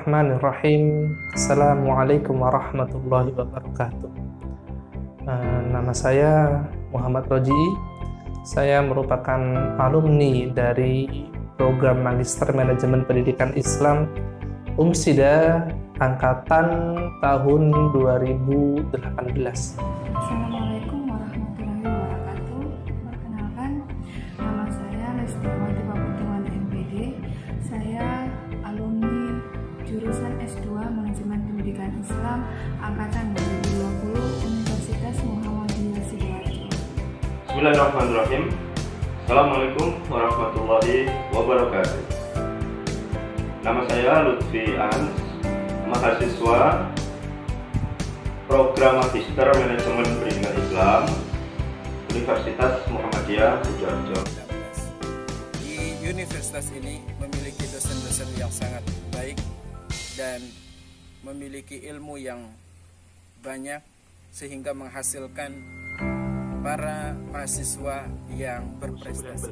Bismillahirrahmanirrahim. Assalamualaikum warahmatullahi wabarakatuh. Nama saya Muhammad Roji. Saya merupakan alumni dari program Magister Manajemen Pendidikan Islam UMSIDA angkatan tahun 2018. Assalamualaikum warahmatullahi wabarakatuh. Perkenalkan, nama saya Lestiwati Pabutuhan MPD. Saya alumni jurusan S2 Manajemen Pendidikan Islam angkatan 2020 Universitas Muhammadiyah Sidoarjo. Bismillahirrahmanirrahim. Assalamualaikum warahmatullahi wabarakatuh. Nama saya Lutfi Ans, mahasiswa Program Magister Manajemen Pendidikan Islam Universitas Muhammadiyah Sidoarjo. Di universitas ini memiliki dosen-dosen yang sangat baik dan memiliki ilmu yang banyak sehingga menghasilkan para mahasiswa yang berprestasi.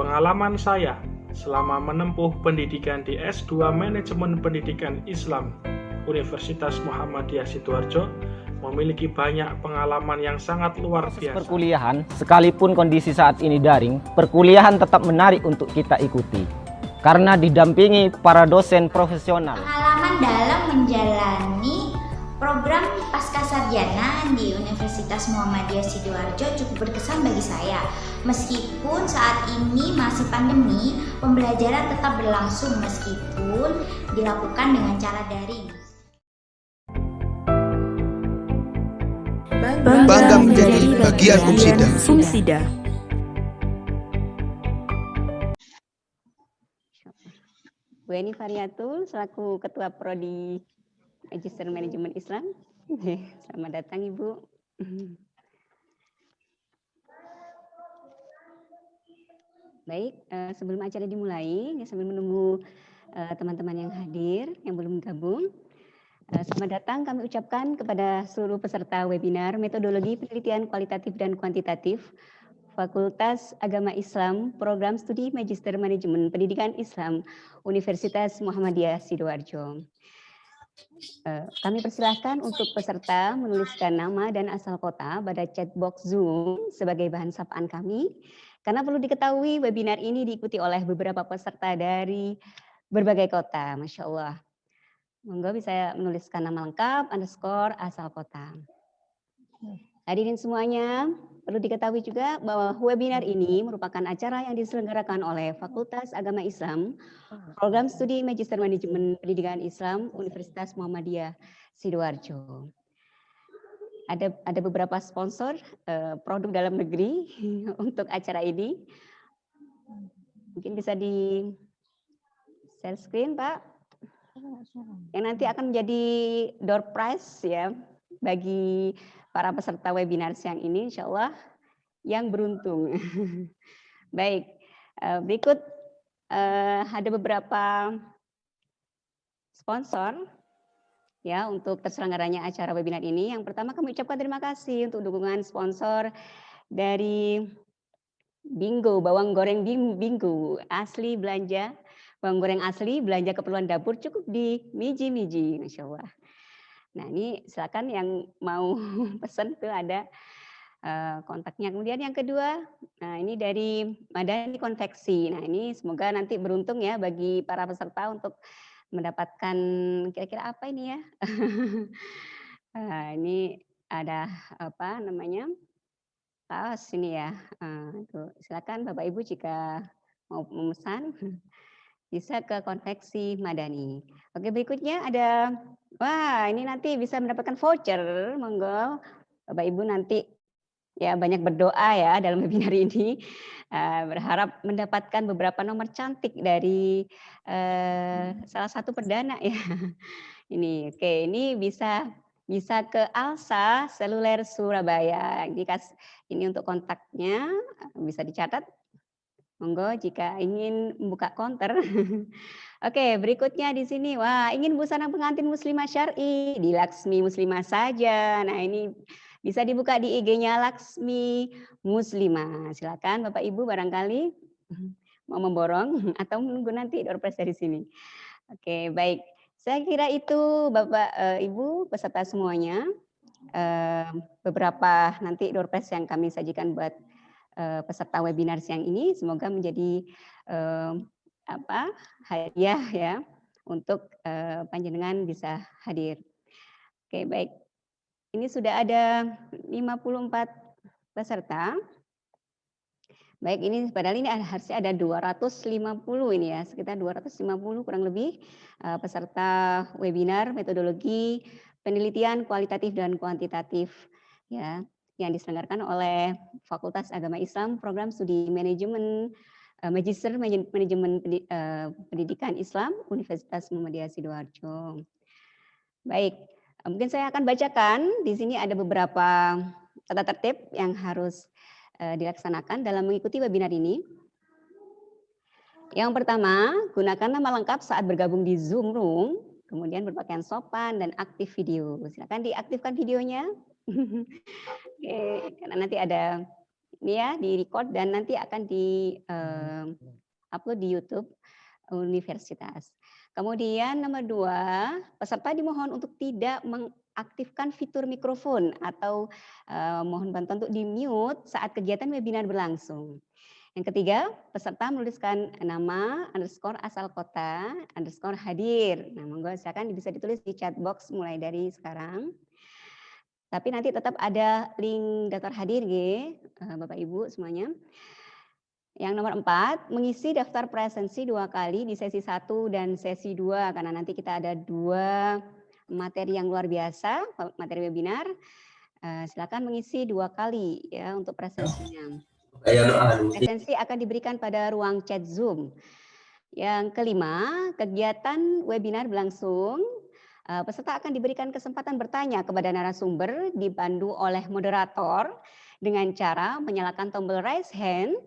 Pengalaman saya selama menempuh pendidikan di S2 Manajemen Pendidikan Islam Universitas Muhammadiyah Sidoarjo memiliki banyak pengalaman yang sangat luar biasa. Perkuliahan, sekalipun kondisi saat ini daring, perkuliahan tetap menarik untuk kita ikuti karena didampingi para dosen profesional. Pengalaman dalam menjalani program Pascasarjana di Universitas Muhammadiyah Sidoarjo cukup berkesan bagi saya. Meskipun saat ini masih pandemi, pembelajaran tetap berlangsung meskipun dilakukan dengan cara daring. Bangga menjadi bagian UMSIDA. Bu Eni Variatul selaku Ketua Prodi Magister Manajemen Islam. Selamat datang Ibu. Baik, sebelum acara dimulai, sambil menunggu teman-teman yang hadir, yang belum gabung, selamat datang kami ucapkan kepada seluruh peserta webinar Metodologi Penelitian Kualitatif dan Kuantitatif Fakultas Agama Islam Program Studi Magister Manajemen Pendidikan Islam Universitas Muhammadiyah Sidoarjo. Kami persilahkan untuk peserta menuliskan nama dan asal kota pada chat box Zoom sebagai bahan sapaan kami. Karena perlu diketahui webinar ini diikuti oleh beberapa peserta dari berbagai kota. Masya Allah. Monggo bisa menuliskan nama lengkap, underscore, asal kota. Hadirin semuanya, perlu diketahui juga bahwa webinar ini merupakan acara yang diselenggarakan oleh Fakultas Agama Islam, Program Studi Magister Manajemen Pendidikan Islam Universitas Muhammadiyah Sidoarjo. Ada beberapa sponsor produk dalam negeri untuk acara ini. Mungkin bisa di share screen, Pak. Yang nanti akan menjadi door prize ya bagi para peserta webinar siang ini, insya Allah yang beruntung. Baik, berikut ada beberapa sponsor ya untuk terselenggaranya acara webinar ini. Yang pertama kami ucapkan terima kasih untuk dukungan sponsor dari Bingo, bawang goreng Bingo, asli belanja, bawang goreng asli belanja keperluan dapur cukup di Miji, Masya Allah. Nah ini silakan yang mau pesan tuh ada kontaknya. Kemudian yang kedua, nah ini dari Madani Konveksi. Nah ini semoga nanti beruntung ya bagi para peserta untuk mendapatkan kira-kira apa ini ya? Ini ada apa namanya? Kaos ini ya. Tuh, silakan Bapak Ibu jika mau memesan bisa ke Konveksi Madani. Oke, berikutnya ada wah, ini nanti bisa mendapatkan voucher. Monggo Bapak Ibu nanti ya banyak berdoa ya dalam webinar ini. Berharap mendapatkan beberapa nomor cantik dari salah satu perdana ya. Ini oke, ini bisa ke Alsa Seluler Surabaya. Ini untuk kontaknya bisa dicatat. Monggo jika ingin membuka konter. Oke, berikutnya di sini. Wah, ingin busana pengantin muslimah syar'i di Laksmi Muslimah saja. Nah, ini bisa dibuka di IG-nya Laksmi Muslimah. Silakan Bapak Ibu barangkali mau memborong atau menunggu nanti door prize dari sini. Oke, baik. Saya kira itu Bapak Ibu peserta semuanya. Beberapa nanti door prize yang kami sajikan buat peserta webinar siang ini, semoga menjadi hadiah ya untuk panjenengan bisa hadir. Oke, baik. Ini sudah ada 54 peserta. Baik, ini padahal ini harusnya ada 250 ini ya, sekitar 250 kurang lebih peserta webinar metodologi penelitian kualitatif dan kuantitatif ya yang diselenggarakan oleh Fakultas Agama Islam Program Studi Manajemen Magister Manajemen Pendidikan Islam Universitas Muhammadiyah Sidoarjo. Baik, mungkin saya akan bacakan di sini ada beberapa tata tertib yang harus dilaksanakan dalam mengikuti webinar ini. Yang pertama, gunakan nama lengkap saat bergabung di Zoom Room, kemudian berpakaian sopan dan aktif video. Silakan diaktifkan videonya. Oke, karena nanti ada ini ya di record dan nanti akan di upload di YouTube Universitas. Kemudian nomor 2, peserta dimohon untuk tidak mengaktifkan fitur mikrofon atau mohon bantuan untuk di-mute saat kegiatan webinar berlangsung. Yang ketiga, peserta menuliskan nama _asal kota _hadir. Nah, monggo silakan bisa ditulis di chat box mulai dari sekarang. Tapi nanti tetap ada link daftar hadir Bapak Ibu semuanya. Yang nomor 4, mengisi daftar presensi 2 kali di sesi 1 dan sesi 2 karena nanti kita ada 2 materi yang luar biasa, materi webinar. Silakan mengisi 2 kali ya untuk presensinya. Presensi akan diberikan pada ruang chat Zoom. Yang kelima, kegiatan webinar berlangsung. Peserta akan diberikan kesempatan bertanya kepada narasumber dipandu oleh moderator dengan cara menyalakan tombol raise hand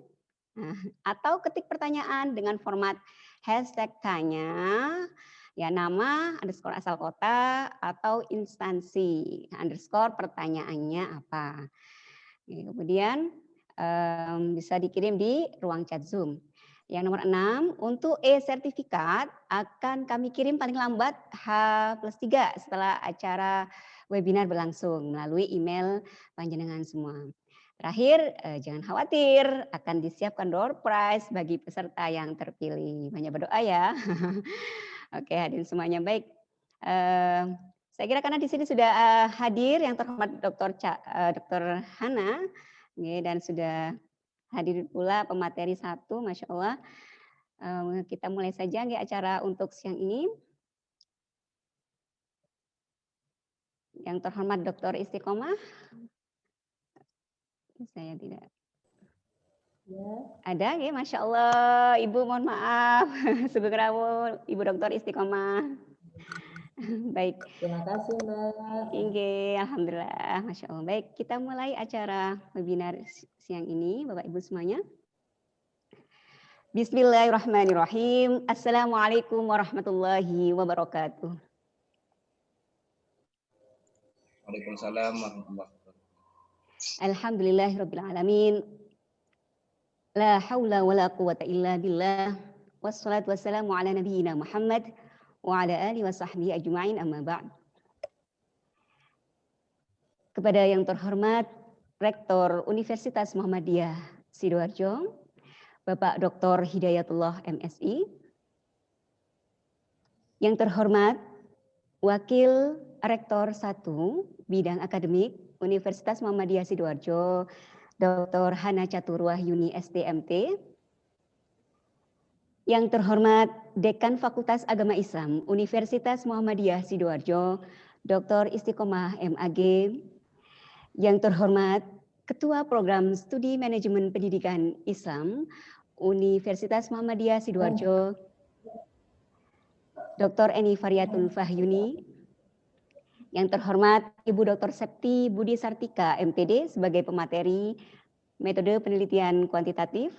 atau ketik pertanyaan dengan format #tanya, ya nama _asal kota atau instansi _pertanyaannya apa. Kemudian bisa dikirim di ruang chat Zoom. Yang nomor 6, untuk e-sertifikat akan kami kirim paling lambat H+3 setelah acara webinar berlangsung melalui email panjenengan semua. Terakhir, jangan khawatir, akan disiapkan door prize bagi peserta yang terpilih. Banyak berdoa ya. Oke, hadirin semuanya baik. Saya kira karena di sini sudah hadir yang terhormat Dr. Hana dan sudah hadir pula pemateri 1, Masya Allah. Kita mulai saja acara untuk siang ini. Yang terhormat Dr. Istiqomah. Saya tidak. Ya. Ada ya, Masya Allah. Ibu mohon maaf. Sugeng rawuh, Ibu Dr. Istiqomah. Baik. Terima kasih Mbak. Inge, alhamdulillah, Masya Allah. Baik, kita mulai acara webinar siang ini, Bapak Ibu semuanya. Bismillahirrahmanirrahim. Assalamualaikum warahmatullahi wabarakatuh. Waalaikumsalam warahmatullahi wabarakatuh. Alhamdulillahirabbil alamin. La haula wala quwata illa billah. Wassalatu wassalamu ala nabiyyina Muhammad wa ala alihi wa sahbihi ajma'in, amma ba'd. Kepada yang terhormat Rektor Universitas Muhammadiyah Sidoarjo, Bapak Dr. Hidayatullah MSI. Yang terhormat Wakil Rektor 1 Bidang Akademik Universitas Muhammadiyah Sidoarjo, Dr. Hana Catur Wahyuni STMT. Yang terhormat Dekan Fakultas Agama Islam Universitas Muhammadiyah Sidoarjo, Dr. Istiqomah MAG. Yang terhormat Ketua Program Studi Manajemen Pendidikan Islam Universitas Muhammadiyah Sidoarjo, Dr. Eni Fariyatul Fahyuni. Yang terhormat Ibu Dr. Septi Budi Sartika MPD sebagai pemateri metode penelitian kuantitatif.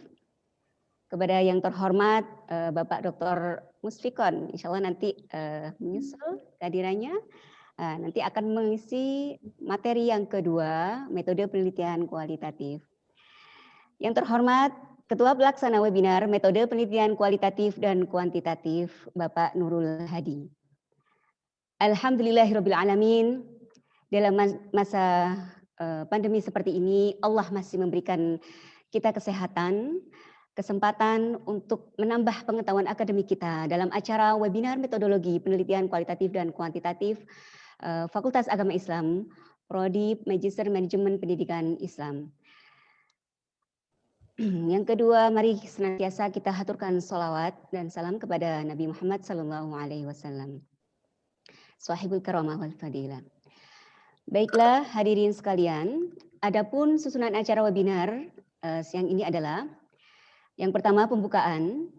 Kepada yang terhormat Bapak Dr. Musfikon, insya Allah nanti menyusul kehadirannya. Nanti akan mengisi materi yang kedua, metode penelitian kualitatif. Yang terhormat Ketua Pelaksana Webinar Metode Penelitian Kualitatif dan Kuantitatif, Bapak Nurul Hadi. Alhamdulillahirrabbilalamin, dalam masa pandemi seperti ini, Allah masih memberikan kita kesehatan, kesempatan untuk menambah pengetahuan akademik kita dalam acara webinar metodologi penelitian kualitatif dan kuantitatif Fakultas Agama Islam, Prodi Magister Manajemen Pendidikan Islam. Yang kedua, mari senantiasa kita haturkan sholawat dan salam kepada Nabi Muhammad SAW, Sahibul Karamah wal Fadilah. Baiklah hadirin sekalian, adapun susunan acara webinar siang ini adalah yang pertama pembukaan,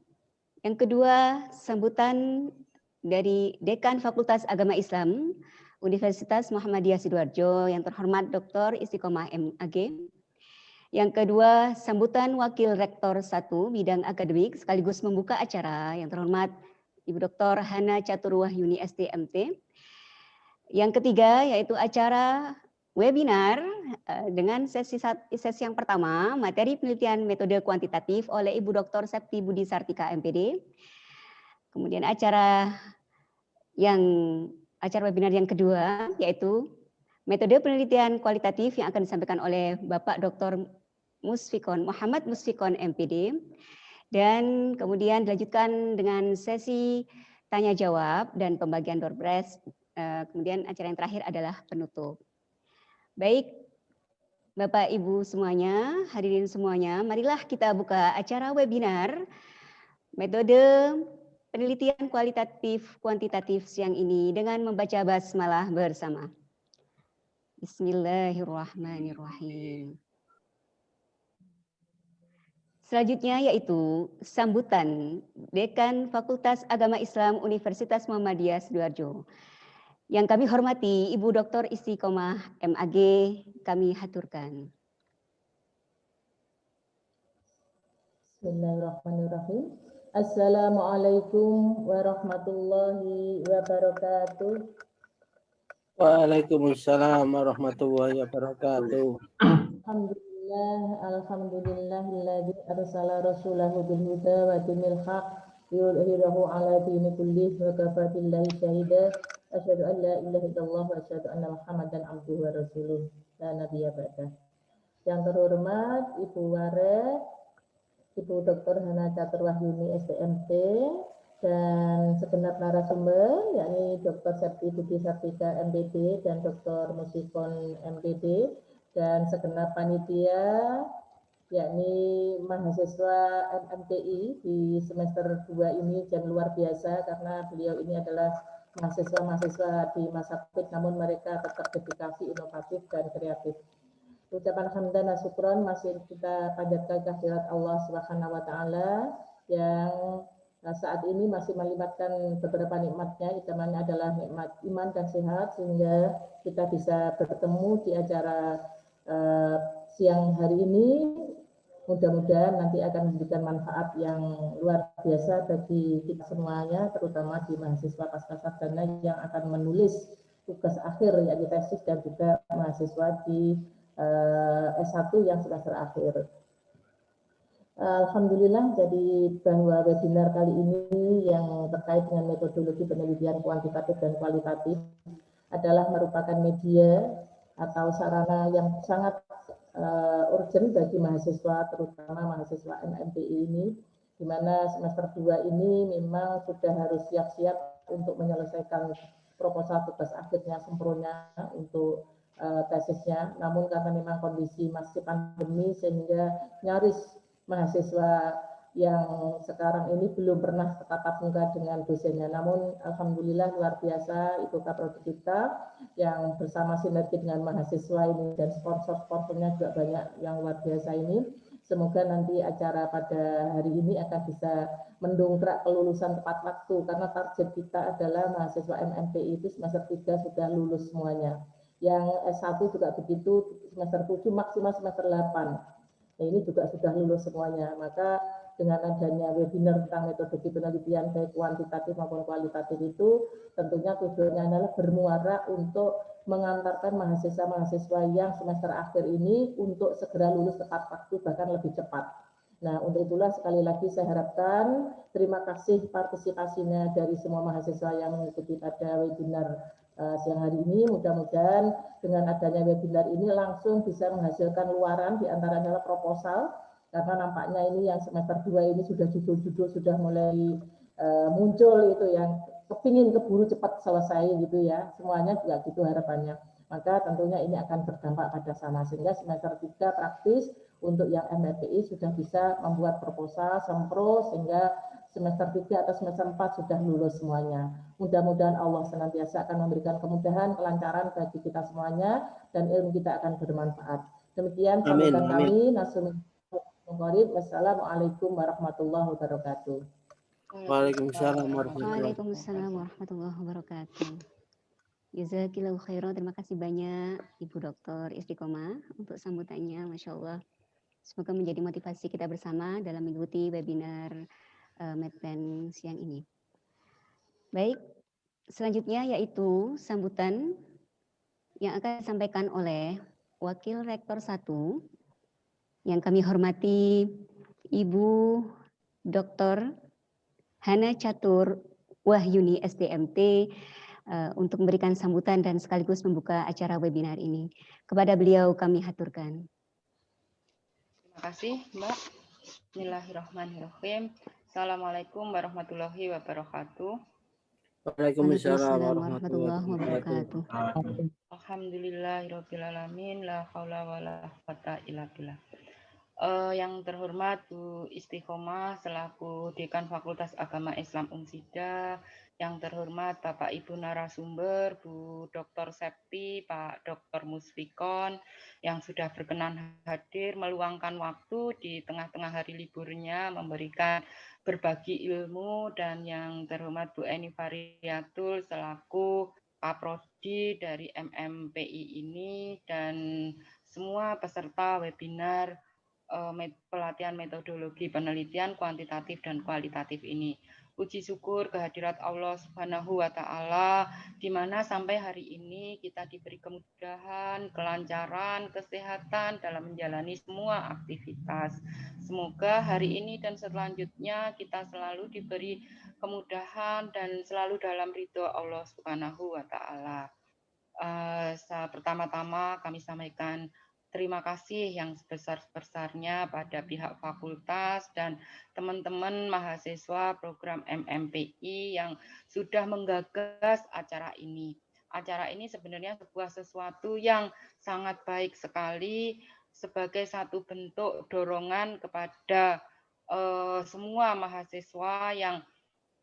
yang kedua sambutan dari Dekan Fakultas Agama Islam Universitas Muhammadiyah Sidoarjo yang terhormat Dr. Istiqomah MAG. Yang kedua, sambutan Wakil Rektor 1 Bidang Akademik sekaligus membuka acara yang terhormat Ibu Dr. Hana Caturwahyuni STMT. Yang ketiga, yaitu acara webinar dengan sesi yang pertama, materi penelitian metode kuantitatif oleh Ibu Dr. Septi Budi Sartika MPD. Kemudian acara webinar yang kedua, yaitu metode penelitian kualitatif yang akan disampaikan oleh Bapak Dr. Muhammad Musfikon MPD, dan kemudian dilanjutkan dengan sesi tanya jawab dan pembagian door prize. Kemudian acara yang terakhir adalah penutup. Baik, Bapak Ibu semuanya, hadirin semuanya, marilah kita buka acara webinar metode penelitian kualitatif kuantitatif siang ini dengan membaca basmalah bersama. Bismillahirrahmanirrahim. Selanjutnya yaitu sambutan Dekan Fakultas Agama Islam Universitas Muhammadiyah Sidoarjo. Yang kami hormati Ibu Dr. Istiqomah MAG, kami haturkan. Bismillahirrahmanirrahim. Assalamualaikum warahmatullahi wabarakatuh. Waalaikumsalam warahmatullahi wabarakatuh. Alhamdulillahilladzi arsala rasulahu bil huda wa dinil haq yudhhirahu ala dini kullih wa kafa billahi syahida. Asyhadu an la ilaha illallah wa asyhadu anna Muhammadan abduhu wa rasuluh. La nabiyya ba'dah. Yang terhormat Ibu Warek, Ibu Dr. Hana Caturwahyuni STMT, dan segenap narasumber yakni Dr. Septi Budi Sartika MPD dan Dr. Musikon MPD, dan segenap panitia yakni mahasiswa MMTI di semester 2 ini, dan luar biasa karena beliau ini adalah mahasiswa-mahasiswa di masa COVID, namun mereka tetap dedikasi, inovatif, dan kreatif. Ucapan hamdan dan syukron masih kita panjatkan kehadirat Allah Subhanahu wa Ta'ala yang saat ini masih melibatkan beberapa nikmatnya, utamanya adalah nikmat iman dan sehat, sehingga kita bisa bertemu di acara siang hari ini. Mudah-mudahan nanti akan memberikan manfaat yang luar biasa bagi kita semuanya, terutama di mahasiswa pascasarjana yang akan menulis tugas akhir yakni tesis, dan juga mahasiswa di S1 yang semester akhir. Alhamdulillah, jadi bahwa webinar kali ini yang terkait dengan metodologi penelitian kuantitatif dan kualitatif adalah merupakan media atau sarana yang sangat urgent bagi mahasiswa, terutama mahasiswa MMPI ini, di mana semester 2 ini memang sudah harus siap-siap untuk menyelesaikan proposal tugas akhirnya sempurna untuk tesisnya. Namun karena memang kondisi masih pandemi, sehingga nyaris mahasiswa yang sekarang ini belum pernah tatap muka dengan dosennya. Namun alhamdulillah luar biasa Ibu Kaprodi kita yang bersama sinergi dengan mahasiswa ini, dan sponsor-sponsornya juga banyak yang luar biasa ini. Semoga nanti acara pada hari ini akan bisa mendongkrak kelulusan tepat waktu, karena target kita adalah mahasiswa MMPI itu semester 3 sudah lulus semuanya. Yang S1 juga begitu, semester 7 maksimal semester 8. Nah, ini juga sudah lulus semuanya. Maka dengan adanya webinar tentang metodologi penelitian baik kuantitatif maupun kualitatif itu, tentunya tujuannya adalah bermuara untuk mengantarkan mahasiswa-mahasiswa yang semester akhir ini untuk segera lulus tepat waktu, bahkan lebih cepat. Nah, untuk itulah sekali lagi saya harapkan terima kasih partisipasinya dari semua mahasiswa yang mengikuti pada webinar siang hari ini. Mudah-mudahan dengan adanya webinar ini langsung bisa menghasilkan luaran, di antaranya adalah proposal, karena nampaknya ini yang semester 2 ini sudah judul-judul sudah mulai muncul itu yang kepingin keburu cepat selesai gitu ya, semuanya juga gitu harapannya. Maka tentunya ini akan berdampak pada sana, sehingga semester 3 praktis untuk yang MPI sudah bisa membuat proposal sempro, sehingga semester 3 atau semester 4 sudah lulus semuanya. Mudah-mudahan Allah senantiasa akan memberikan kemudahan, kelancaran bagi kita semuanya, dan ilmu kita akan bermanfaat. Demikian sambutan kami. Wassalamualaikum warahmatullahi wabarakatuh. Waalaikumsalam warahmatullahi wabarakatuh. Jazakillahu khairan. Terima kasih banyak Ibu Dr. Istiqomah untuk sambutannya, Masya Allah. Semoga menjadi motivasi kita bersama dalam mengikuti webinar Medpen siang ini. Baik, selanjutnya yaitu sambutan yang akan disampaikan oleh Wakil Rektor 1 yang kami hormati Ibu Dr. Hana Catur Wahyuni SDMT untuk memberikan sambutan dan sekaligus membuka acara webinar ini. Kepada beliau kami haturkan. Terima kasih Mbak. Bismillahirrahmanirrahim. Assalamualaikum warahmatullahi wabarakatuh. Waalaikumsalam warahmatullahi wabarakatuh. Alhamdulillahirrahmanirrahim. La haula wa la quwwata illa billah. Yang terhormat Bu Istiqomah selaku Dekan Fakultas Agama Islam Unsida, yang terhormat Bapak Ibu narasumber, Bu Dr. Septi, Pak Dr. Musfikon, yang sudah berkenan hadir meluangkan waktu di tengah-tengah hari liburnya memberikan berbagi ilmu, dan yang terhormat Bu Eni Variatul selaku Kaprodi dari MMPI ini, dan semua peserta webinar pelatihan metodologi penelitian kuantitatif dan kualitatif ini. Puji syukur kehadirat Allah Subhanahu wa Ta'ala, di mana sampai hari ini kita diberi kemudahan, kelancaran, kesehatan dalam menjalani semua aktivitas. Semoga hari ini dan selanjutnya kita selalu diberi kemudahan dan selalu dalam ridho Allah Subhanahu wa Ta'ala. Pertama-tama kami sampaikan terima kasih yang sebesar-besarnya pada pihak fakultas dan teman-teman mahasiswa program MMPI yang sudah menggagas acara ini. Acara ini sebenarnya sesuatu yang sangat baik sekali sebagai satu bentuk dorongan kepada semua mahasiswa yang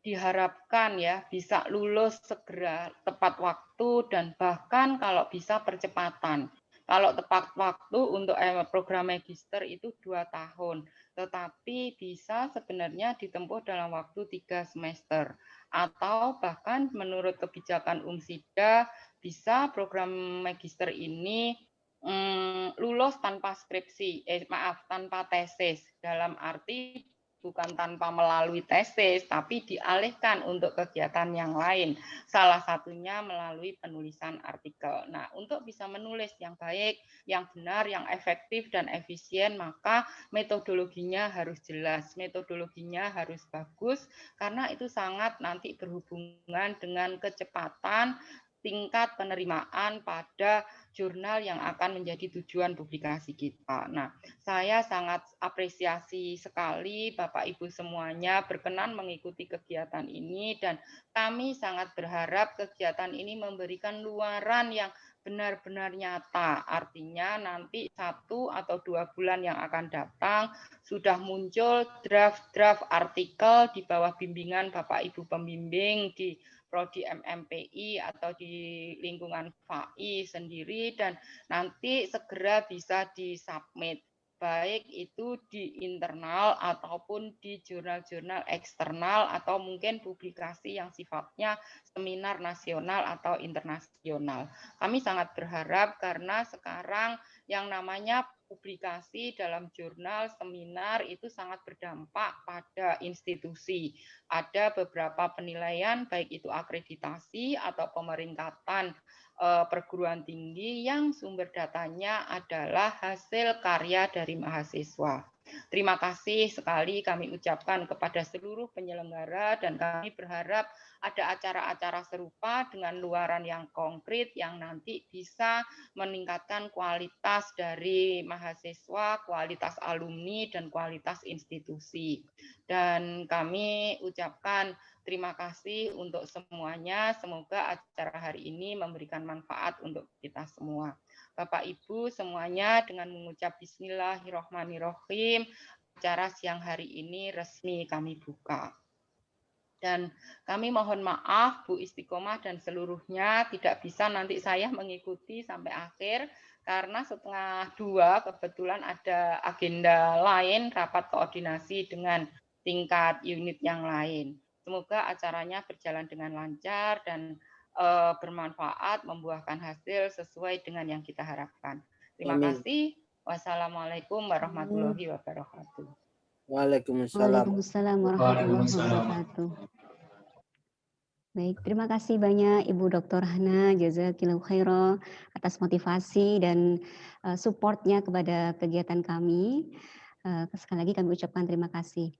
diharapkan ya bisa lulus segera tepat waktu, dan bahkan kalau bisa percepatan. Kalau tepat waktu untuk program magister itu 2 tahun, tetapi bisa sebenarnya ditempuh dalam waktu 3 semester. Atau bahkan menurut kebijakan Unsida, bisa program magister ini lulus tanpa skripsi, tanpa tesis, dalam arti bukan tanpa melalui tesis, tapi dialihkan untuk kegiatan yang lain. Salah satunya melalui penulisan artikel. Nah, untuk bisa menulis yang baik, yang benar, yang efektif dan efisien, maka metodologinya harus jelas, metodologinya harus bagus, karena itu sangat nanti berhubungan dengan kecepatan tingkat penerimaan pada jurnal yang akan menjadi tujuan publikasi kita. Nah, saya sangat apresiasi sekali Bapak Ibu semuanya berkenan mengikuti kegiatan ini, dan kami sangat berharap kegiatan ini memberikan luaran yang benar-benar nyata. Artinya nanti 1 atau 2 bulan yang akan datang sudah muncul draft-draft artikel di bawah bimbingan Bapak Ibu pembimbing di Prodi MMPI atau di lingkungan FAI sendiri, dan nanti segera bisa disubmit, baik itu di internal ataupun di jurnal-jurnal eksternal, atau mungkin publikasi yang sifatnya seminar nasional atau internasional. Kami sangat berharap karena sekarang yang namanya publikasi dalam jurnal, seminar itu sangat berdampak pada institusi. Ada beberapa penilaian, baik itu akreditasi atau pemeringkatan perguruan tinggi yang sumber datanya adalah hasil karya dari mahasiswa. terima kasih sekali kami ucapkan kepada seluruh penyelenggara, dan kami berharap ada acara-acara serupa dengan luaran yang konkret yang nanti bisa meningkatkan kualitas dari mahasiswa, kualitas alumni, dan kualitas institusi. Dan kami ucapkan terima kasih untuk semuanya. Semoga acara hari ini memberikan manfaat untuk kita semua. Bapak Ibu semuanya, dengan mengucap Bismillahirrahmanirrahim, acara siang hari ini resmi kami buka. Dan kami mohon maaf Bu Istiqomah dan seluruhnya tidak bisa nanti saya mengikuti sampai akhir karena 1:30 kebetulan ada agenda lain, rapat koordinasi dengan tingkat unit yang lain. Semoga acaranya berjalan dengan lancar dan bermanfaat, membuahkan hasil sesuai dengan yang kita harapkan. Terima kasih. Wassalamualaikum warahmatullahi wabarakatuh. Waalaikumsalam. Waalaikumsalam warahmatullahi wabarakatuh. Baik, terima kasih banyak Ibu Dr. Hana, jazakillahu khairan atas motivasi dan supportnya kepada kegiatan kami. Sekali lagi kami ucapkan terima kasih.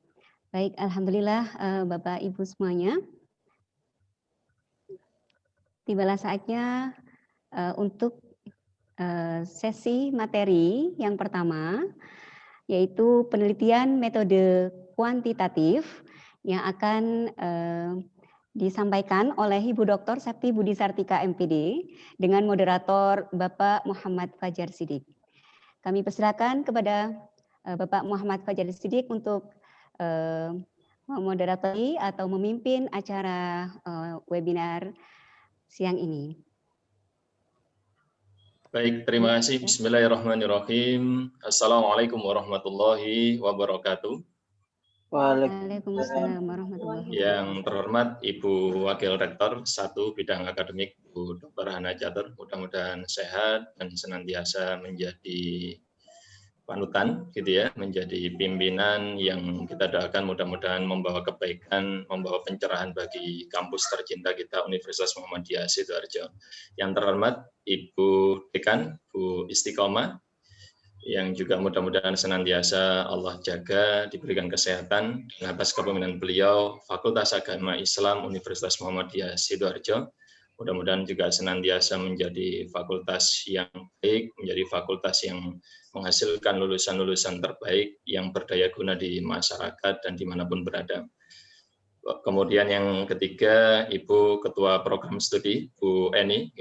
Baik, alhamdulillah Bapak Ibu semuanya. Tibalah saatnya untuk sesi materi yang pertama, yaitu penelitian metode kuantitatif yang akan disampaikan oleh Ibu Dr. Septi Budi Sartika MPD dengan moderator Bapak Muhammad Fajar Siddiq. Kami persilakan kepada Bapak Muhammad Fajar Siddiq untuk memoderatori atau memimpin acara webinar siang ini. Baik, terima kasih. Bismillahirrahmanirrahim. Assalamualaikum warahmatullahi wabarakatuh. Waalaikumsalam warahmatullahi wabarakatuh. Yang terhormat Ibu Wakil Rektor 1 Bidang Akademik Bu Dr. Hana Jater, mudah-mudahan sehat dan senantiasa menjadi panutan gitu ya, menjadi pimpinan yang kita doakan mudah-mudahan membawa kebaikan, membawa pencerahan bagi kampus tercinta kita Universitas Muhammadiyah Sidoarjo. Yang terhormat Ibu Dekan Bu Istiqomah, yang juga mudah-mudahan senantiasa Allah jaga, diberikan kesehatan atas kepemimpinan beliau Fakultas Agama Islam Universitas Muhammadiyah Sidoarjo. Mudah-mudahan juga senantiasa menjadi fakultas yang baik, menjadi fakultas yang menghasilkan lulusan-lulusan terbaik yang berdaya guna di masyarakat dan dimanapun berada. Kemudian yang ketiga, Ibu Ketua Program Studi, Bu Eni,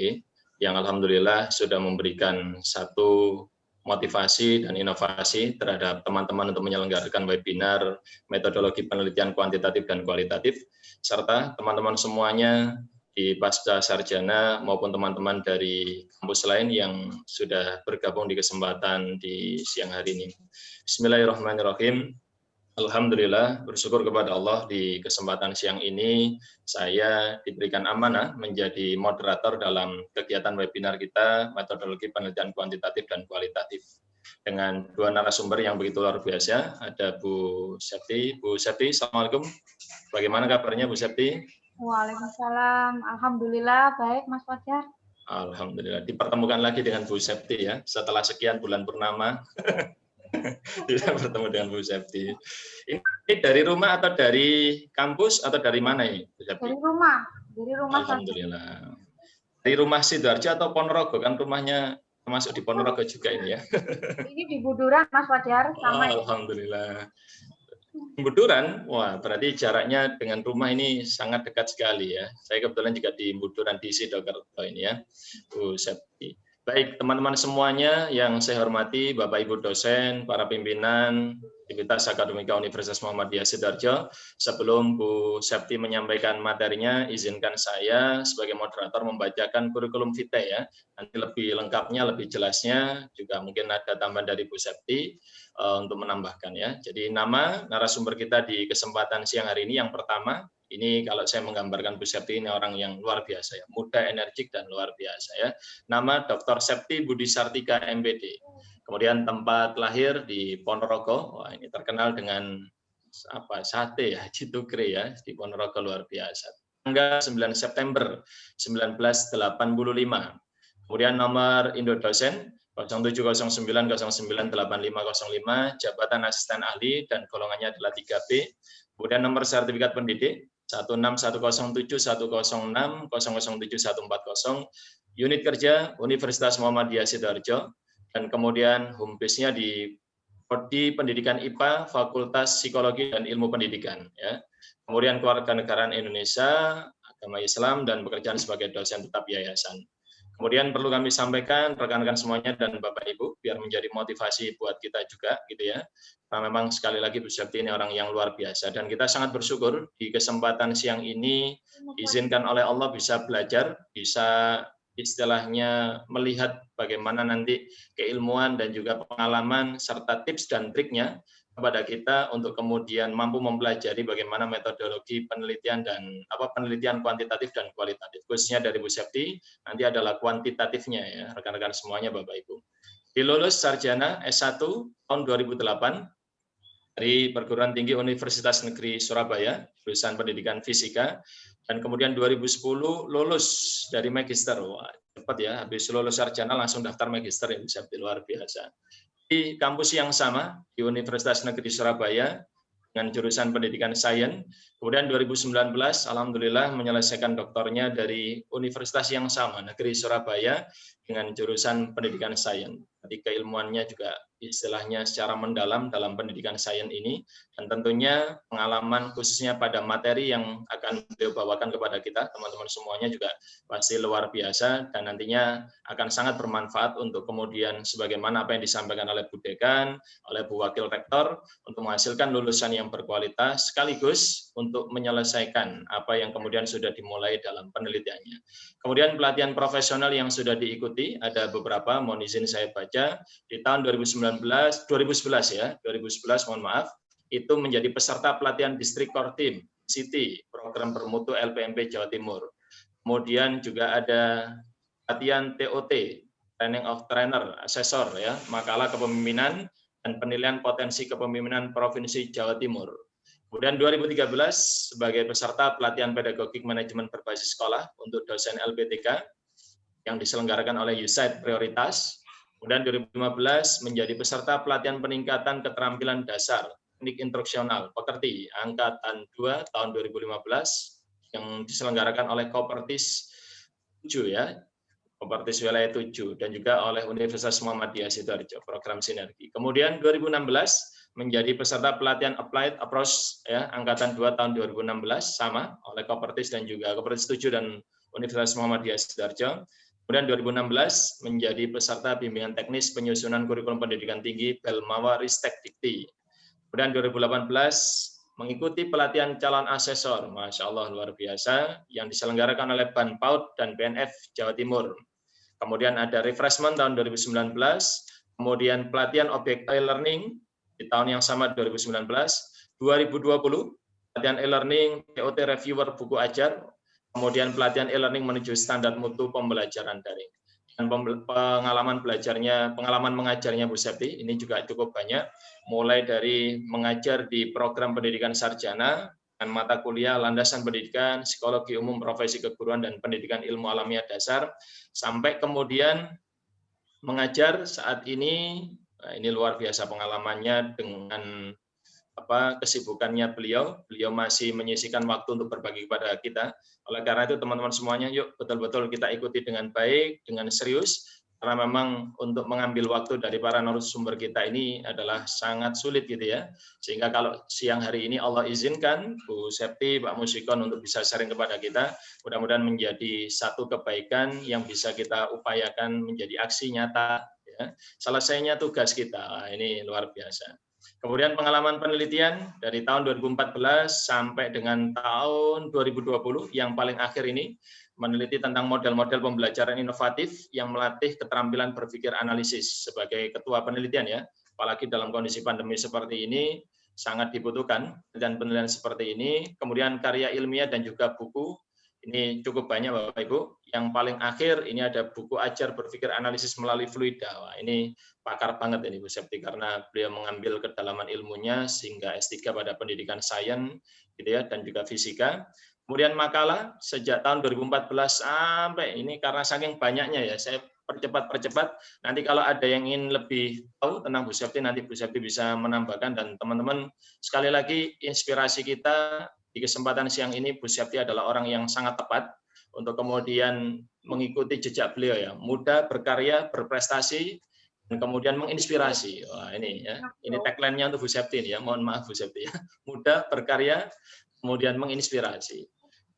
yang alhamdulillah sudah memberikan satu motivasi dan inovasi terhadap teman-teman untuk menyelenggarakan webinar metodologi penelitian kuantitatif dan kualitatif, serta teman-teman semuanya di pasca sarjana maupun teman-teman dari kampus lain yang sudah bergabung di kesempatan di siang hari ini. Bismillahirrahmanirrahim. Alhamdulillah, bersyukur kepada Allah di kesempatan siang ini saya diberikan amanah menjadi moderator dalam kegiatan webinar kita metodologi penelitian kuantitatif dan kualitatif dengan dua narasumber yang begitu luar biasa. Ada Bu Septi. Bu Septi, assalamualaikum. Bagaimana kabarnya Bu Septi? Waalaikumsalam. Alhamdulillah baik Mas Fajar. Alhamdulillah. Dipertemukan lagi dengan Bu Septi ya setelah sekian bulan purnama. Bisa bertemu dengan Bu Septi. Ini dari rumah atau dari kampus atau dari mana ini, Bu Septi? Dari rumah. Dari rumah. Alhamdulillah. Dari rumah Sidoarjo atau Ponorogo? Kan rumahnya termasuk di Ponorogo juga ini ya. Ini di Buduran Mas Fajar sama. Alhamdulillah. Buduran, wah berarti jaraknya dengan rumah ini sangat dekat sekali ya. Saya kebetulan juga di Buduran di Sidoarjo ini ya, Bu Septi. Baik, teman-teman semuanya yang saya hormati, Bapak Ibu dosen, para pimpinan Aktivitas Akademika Universitas Muhammadiyah Sidoarjo, sebelum Bu Septi menyampaikan materinya, izinkan saya sebagai moderator membacakan kurikulum vitae ya. Nanti lebih lengkapnya, lebih jelasnya, juga mungkin ada tambahan dari Bu Septi untuk menambahkan ya. Jadi nama narasumber kita di kesempatan siang hari ini yang pertama, ini kalau saya menggambarkan Bu Septi ini orang yang luar biasa ya, muda, energik dan luar biasa ya. Nama Dr. Septi Budi Sartika MPD. Kemudian tempat lahir di Ponorogo. Wah, ini terkenal dengan apa? Sate ya, Citukre ya, di Ponorogo luar biasa. Tanggal 9 September 1985. Kemudian nomor induk dosen 0709098505, jabatan asisten ahli dan golongannya adalah 3B. Kemudian nomor sertifikat pendidik 161071060071140, unit kerja Universitas Muhammadiyah Sidoarjo, dan kemudian home base-nya di Prodi Pendidikan IPA, Fakultas Psikologi dan Ilmu Pendidikan. Ya. Kemudian kewarganegaraan Indonesia, agama Islam, dan pekerjaan sebagai dosen tetap yayasan. Kemudian perlu kami sampaikan rekan-rekan semuanya dan Bapak Ibu biar menjadi motivasi buat kita juga gitu ya. Karena memang sekali lagi Bu Septi ini orang yang luar biasa dan kita sangat bersyukur di kesempatan siang ini diizinkan oleh Allah bisa belajar, bisa istilahnya melihat bagaimana nanti keilmuan dan juga pengalaman serta tips dan triknya kepada kita untuk kemudian mampu mempelajari bagaimana metodologi penelitian dan penelitian kuantitatif dan kualitatif. Khususnya dari Bu Septi nanti adalah kuantitatifnya ya, rekan-rekan semuanya Bapak Ibu. Dilulus sarjana S1 tahun 2008 dari Perguruan Tinggi Universitas Negeri Surabaya, jurusan Pendidikan Fisika, dan kemudian 2010 lulus dari Magister. Wah, cepat ya, habis lulus sarjana langsung daftar Magister, ya Bu Septi, luar biasa. Di kampus yang sama di Universitas Negeri Surabaya dengan jurusan Pendidikan Sains. Kemudian 2019 alhamdulillah menyelesaikan doktornya dari universitas yang sama Negeri Surabaya dengan jurusan Pendidikan Sains. Jadi keilmuannya juga istilahnya secara mendalam dalam pendidikan sains ini dan tentunya pengalaman khususnya pada materi yang akan beliau bawakan kepada kita teman-teman semuanya juga pasti luar biasa dan nantinya akan sangat bermanfaat untuk kemudian sebagaimana apa yang disampaikan oleh Bu Dekan, oleh Bu Wakil Rektor untuk menghasilkan lulusan yang berkualitas sekaligus untuk menyelesaikan apa yang kemudian sudah dimulai dalam penelitiannya. Kemudian pelatihan profesional yang sudah diikuti ada beberapa, mohon izin saya baca di tahun 2011 ya, 2011 mohon maaf, itu menjadi peserta pelatihan Distrik Core Team, City, program bermutu LPMP Jawa Timur. Kemudian juga ada pelatihan TOT, Training of Trainer, Asesor ya, makalah kepemimpinan dan penilaian potensi kepemimpinan Provinsi Jawa Timur. Kemudian 2013 sebagai peserta pelatihan pedagogik manajemen berbasis sekolah untuk dosen LPTK yang diselenggarakan oleh USAID Prioritas. Kemudian 2015 menjadi peserta pelatihan peningkatan keterampilan dasar teknik instruksional pekerti angkatan 2 tahun 2015 yang diselenggarakan oleh Kopertis 7 ya, Kopertis Wilayah 7 dan juga oleh Universitas Muhammadiyah Sidoarjo program sinergi. Kemudian 2016 menjadi peserta pelatihan Applied Approach ya, angkatan 2 tahun 2016 sama oleh Kopertis dan juga Kopertis 7 dan Universitas Muhammadiyah Sidoarjo. Kemudian 2016 menjadi peserta bimbingan teknis penyusunan kurikulum pendidikan tinggi Belmawa Ristek Dikti. Kemudian 2018 mengikuti pelatihan calon asesor, Masya Allah luar biasa, yang diselenggarakan oleh BANPAUD dan BNF Jawa Timur. Kemudian ada refreshment tahun 2019, kemudian pelatihan objek e-learning di tahun yang sama 2019, 2020 pelatihan e-learning TOT reviewer buku ajar, kemudian pelatihan e-learning menuju standar mutu pembelajaran daring. Dan pengalaman mengajarnya Bu Septi ini juga cukup banyak, mulai dari mengajar di program pendidikan sarjana dan mata kuliah landasan pendidikan, psikologi umum, profesi keguruan dan pendidikan ilmu alamiah dasar, sampai kemudian mengajar saat ini luar biasa pengalamannya dengan kesibukannya beliau masih menyisihkan waktu untuk berbagi kepada kita. Oleh karena itu teman-teman semuanya yuk betul-betul kita ikuti dengan baik, dengan serius, karena memang untuk mengambil waktu dari para narasumber kita ini adalah sangat sulit gitu ya. Sehingga kalau siang hari ini Allah izinkan Bu Septi, Pak Musikon untuk bisa sharing kepada kita, mudah-mudahan menjadi satu kebaikan yang bisa kita upayakan menjadi aksi nyata ya. Selesainya tugas kita, ini luar biasa. Kemudian pengalaman penelitian dari tahun 2014 sampai dengan tahun 2020 yang paling akhir ini meneliti tentang model-model pembelajaran inovatif yang melatih keterampilan berpikir analisis sebagai ketua penelitian ya. Apalagi dalam kondisi pandemi seperti ini sangat dibutuhkan dan penelitian seperti ini. Kemudian karya ilmiah dan juga buku ini cukup banyak Bapak Ibu. Yang paling akhir ini ada buku ajar berpikir analisis melalui fluida. Wah, ini pakar banget ini Bu Septi karena beliau mengambil kedalaman ilmunya sehingga S3 pada pendidikan sains gitu ya dan juga fisika. Kemudian makalah sejak tahun 2014 sampai ini karena saking banyaknya ya saya percepat. Nanti kalau ada yang ingin lebih tahu tentang Bu Septi, nanti Bu Septi bisa menambahkan. Dan teman-teman, sekali lagi inspirasi kita di kesempatan siang ini, Bu Septi adalah orang yang sangat tepat untuk kemudian mengikuti jejak beliau ya, muda, berkarya, berprestasi, dan kemudian menginspirasi. Wah, ini ya, ini tagline-nya untuk Bu Septi ini ya. Mohon maaf Bu Septi ya. Muda, berkarya, kemudian menginspirasi.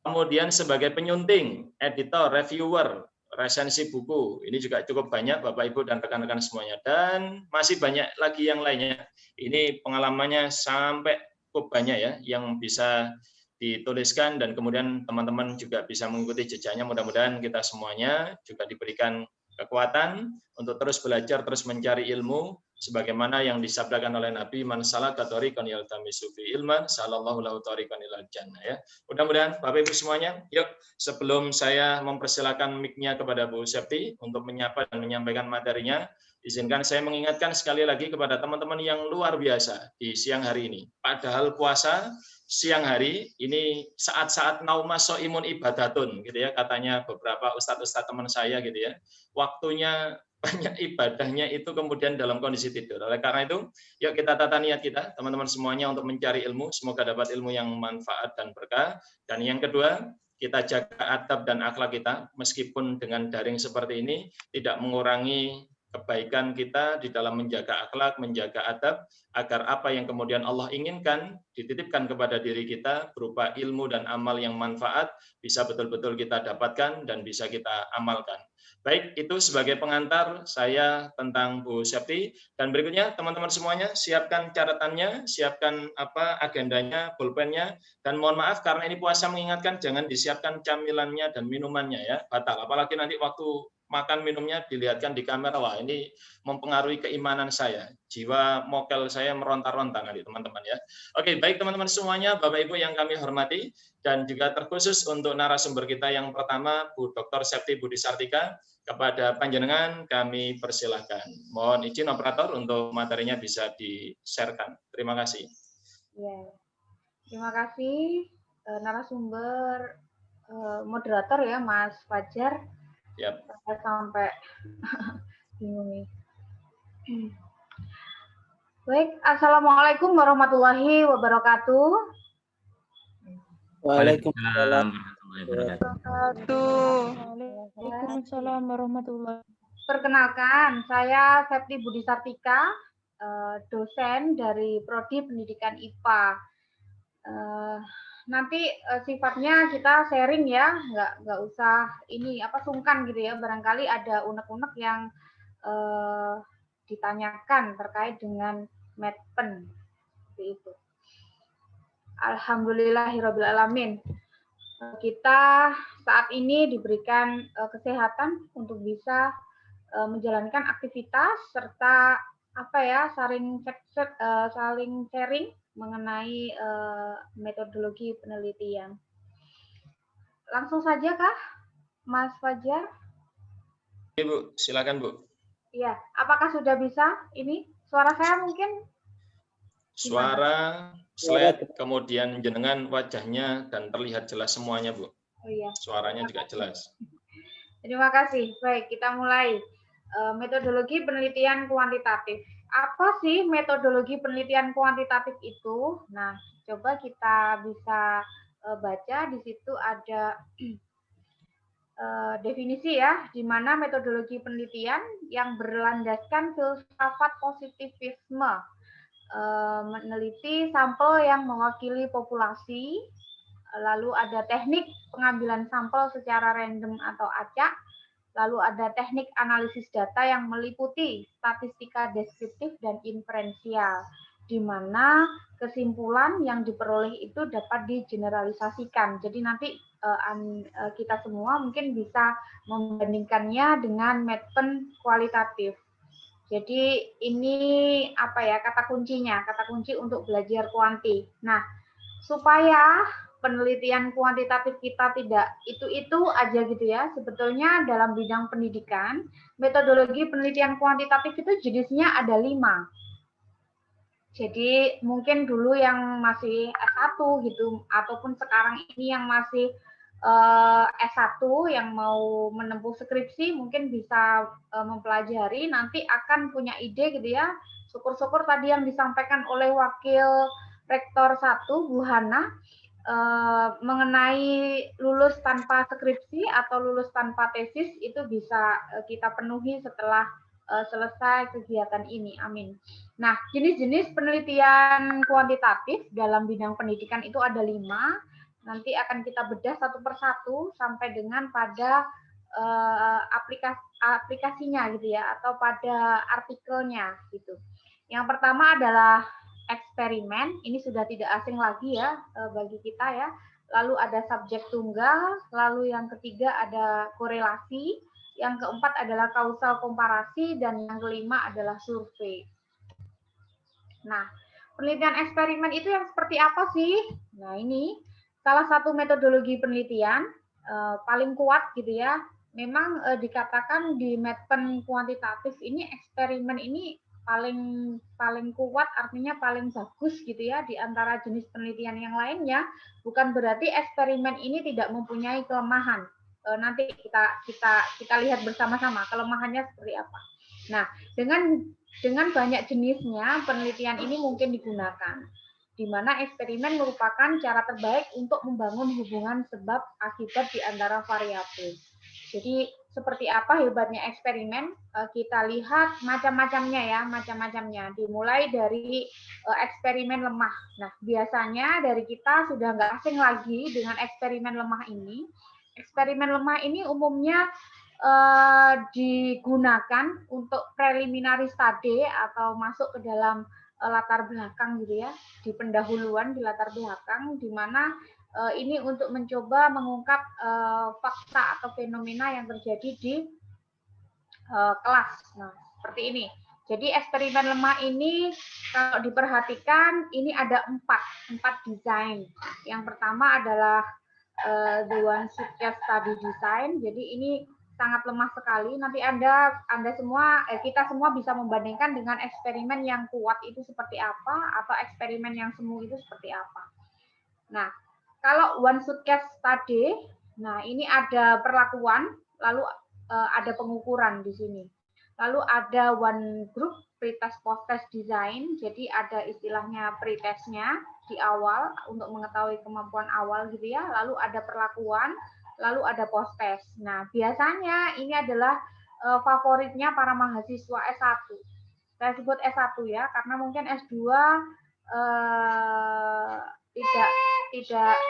Kemudian sebagai penyunting, editor, reviewer, resensi buku, ini juga cukup banyak Bapak Ibu dan rekan-rekan semuanya. Dan masih banyak lagi yang lainnya. Ini pengalamannya sampai cukup banyak ya, yang bisa dituliskan dan kemudian teman-teman juga bisa mengikuti jejaknya. Mudah-mudahan kita semuanya juga diberikan kekuatan untuk terus belajar, terus mencari ilmu, sebagaimana yang disabdakan oleh Nabi, man salaka thariqan yaltamisu fi ilman sallallahu lahu thariqan ilal jannah ya. Mudah-mudahan Bapak Ibu semuanya, yuk sebelum saya mempersilakan mic-nya kepada Bu Septi untuk menyapa dan menyampaikan materinya, izinkan saya mengingatkan sekali lagi kepada teman-teman yang luar biasa di siang hari ini. Padahal puasa siang hari ini saat-saat nauma soimun ibadatun gitu ya, katanya beberapa ustadz-ustadz teman saya gitu ya. Waktunya banyak ibadahnya itu kemudian dalam kondisi tidur. Oleh karena itu, yuk kita tata niat kita, teman-teman semuanya, untuk mencari ilmu. Semoga dapat ilmu yang manfaat dan berkah. Dan yang kedua, kita jaga adab dan akhlak kita, meskipun dengan daring seperti ini, tidak mengurangi kebaikan kita di dalam menjaga akhlak, menjaga adab, agar apa yang kemudian Allah inginkan dititipkan kepada diri kita berupa ilmu dan amal yang manfaat, bisa betul-betul kita dapatkan dan bisa kita amalkan. Baik, itu sebagai pengantar saya tentang Bu Septi. Dan berikutnya teman-teman semuanya siapkan catatannya, siapkan agendanya, pulpennya. Dan mohon maaf karena ini puasa mengingatkan jangan disiapkan camilannya dan minumannya ya, batal. Apalagi nanti waktu makan minumnya dilihatkan di kamera, wah ini mempengaruhi keimanan saya. Jiwa mokel saya meronta-ronta nanti teman-teman ya. Oke, baik teman-teman semuanya, Bapak Ibu yang kami hormati, dan juga terkhusus untuk narasumber kita yang pertama, Bu Dr. Septi Budi Sartika. Kepada panjenengan kami persilahkan. Mohon izin operator untuk materinya bisa di-sharekan. Terima kasih. Ya, terima kasih narasumber moderator ya Mas Fajar. Yap. Saya sampai bingung nih. Baik, assalamualaikum warahmatullahi wabarakatuh. Waalaikumsalam. Waalaikumsalam warahmatullahi wabarakatuh. Perkenalkan, saya Septi Budi Sartika, dosen dari Prodi Pendidikan IPA. Nanti sifatnya kita sharing ya, nggak usah ini sungkan gitu ya. Barangkali ada unek-unek yang ditanyakan terkait dengan medpen seperti itu. Alhamdulillahirabbil alamin. Kita saat ini diberikan kesehatan untuk bisa menjalankan aktivitas serta saling sharing mengenai metodologi penelitian. Langsung saja kah, Mas Fajar? Ibu, silakan Bu. Iya, apakah sudah bisa? Ini suara saya mungkin? Suara, slide, kemudian jenengan wajahnya dan terlihat jelas semuanya, Bu. Oh iya. Suaranya juga jelas. Terima kasih. Baik, kita mulai. Metodologi penelitian kuantitatif. Apa sih metodologi penelitian kuantitatif itu? Nah, coba kita bisa baca di situ ada definisi ya, di mana metodologi penelitian yang berlandaskan filsafat positivisme, meneliti sampel yang mewakili populasi, lalu ada teknik pengambilan sampel secara random atau acak, lalu ada teknik analisis data yang meliputi statistika deskriptif dan inferensial, di mana kesimpulan yang diperoleh itu dapat digeneralisasikan. Jadi nanti kita semua mungkin bisa membandingkannya dengan medpen kualitatif. Jadi ini kata kuncinya, kata kunci untuk belajar kuanti. Nah, supaya penelitian kuantitatif kita tidak itu aja gitu ya. Sebetulnya dalam bidang pendidikan, metodologi penelitian kuantitatif itu jenisnya ada 5. Jadi mungkin dulu yang masih S1 gitu, ataupun sekarang ini yang masih S1 yang mau menempuh skripsi mungkin bisa mempelajari, nanti akan punya ide gitu ya. Syukur-syukur tadi yang disampaikan oleh Wakil Rektor 1, Bu Hana, mengenai lulus tanpa skripsi atau lulus tanpa tesis itu bisa kita penuhi setelah selesai kegiatan ini. Amin. Nah, jenis-jenis penelitian kuantitatif dalam bidang pendidikan itu ada 5. Nanti akan kita bedah satu persatu sampai dengan pada aplikasinya gitu ya, atau pada artikelnya gitu. Yang pertama adalah eksperimen. Ini sudah tidak asing lagi ya bagi kita ya. Lalu ada subjek tunggal, lalu yang ketiga ada korelasi, yang keempat adalah kausal komparasi, dan yang kelima adalah survei. Nah, penelitian eksperimen itu yang seperti apa sih? Nah, ini salah satu metodologi penelitian paling kuat gitu ya. Memang dikatakan di Medpen kuantitatif ini eksperimen ini paling kuat, artinya paling bagus gitu ya di antara jenis penelitian yang lainnya. Bukan berarti eksperimen ini tidak mempunyai kelemahan. Nanti kita lihat bersama-sama kelemahannya seperti apa. Nah, dengan banyak jenisnya penelitian ini mungkin digunakan, di mana eksperimen merupakan cara terbaik untuk membangun hubungan sebab akibat di antara variabel. Jadi seperti apa hebatnya eksperimen? Kita lihat macam-macamnya ya, macam-macamnya. Dimulai dari eksperimen lemah. Nah, biasanya dari kita sudah nggak asing lagi dengan eksperimen lemah ini. Eksperimen lemah ini umumnya digunakan untuk preliminary study atau masuk ke dalam latar belakang gitu ya, di pendahuluan di latar belakang, di mana ini untuk mencoba mengungkap fakta atau fenomena yang terjadi di kelas. Nah, seperti ini. Jadi eksperimen lemah ini kalau diperhatikan ini ada empat desain. Yang pertama adalah the one suggest study design. Jadi ini sangat lemah sekali. Nanti kita semua bisa membandingkan dengan eksperimen yang kuat itu seperti apa, atau eksperimen yang semu itu seperti apa. Nah, kalau one suggest study, nah ini ada perlakuan, lalu ada pengukuran di sini. Lalu ada one group pretest post-test design, jadi ada istilahnya pretestnya di awal untuk mengetahui kemampuan awal gitu ya. Lalu ada perlakuan, lalu ada post-test. Nah, biasanya ini adalah favoritnya para mahasiswa S1. Saya sebut S1 ya, karena mungkin S2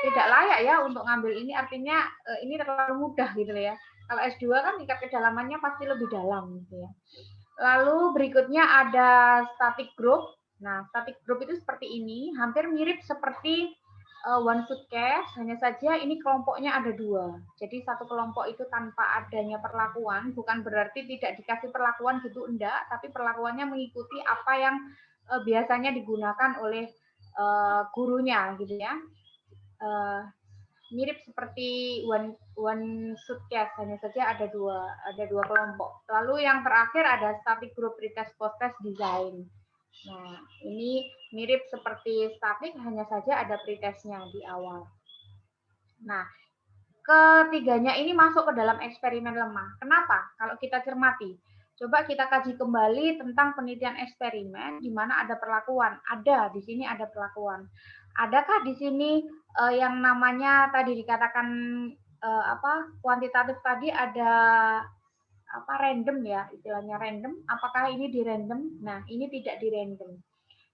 tidak layak ya untuk ngambil ini, artinya ini terlalu mudah gitu ya. Kalau S2 kan tingkat kedalamannya pasti lebih dalam gitu ya. Lalu berikutnya ada static group. Nah, static group itu seperti ini, hampir mirip seperti one food case, hanya saja ini kelompoknya ada 2. Jadi satu kelompok itu tanpa adanya perlakuan, bukan berarti tidak dikasih perlakuan gitu, enggak, tapi perlakuannya mengikuti apa yang biasanya digunakan oleh gurunya gitu ya. Mirip seperti one suitcase, hanya saja ada dua kelompok. Lalu yang terakhir ada static group pretest post-test design. Nah, ini mirip seperti static, hanya saja ada pretestnya di awal. Nah, ketiganya ini masuk ke dalam eksperimen lemah. Kenapa? Kalau kita cermati, coba kita kaji kembali tentang penelitian eksperimen di mana ada perlakuan. Ada di sini ada perlakuan. Adakah di sini yang namanya tadi dikatakan kuantitatif tadi ada random ya, istilahnya random. Apakah ini di random? Nah, ini tidak di random.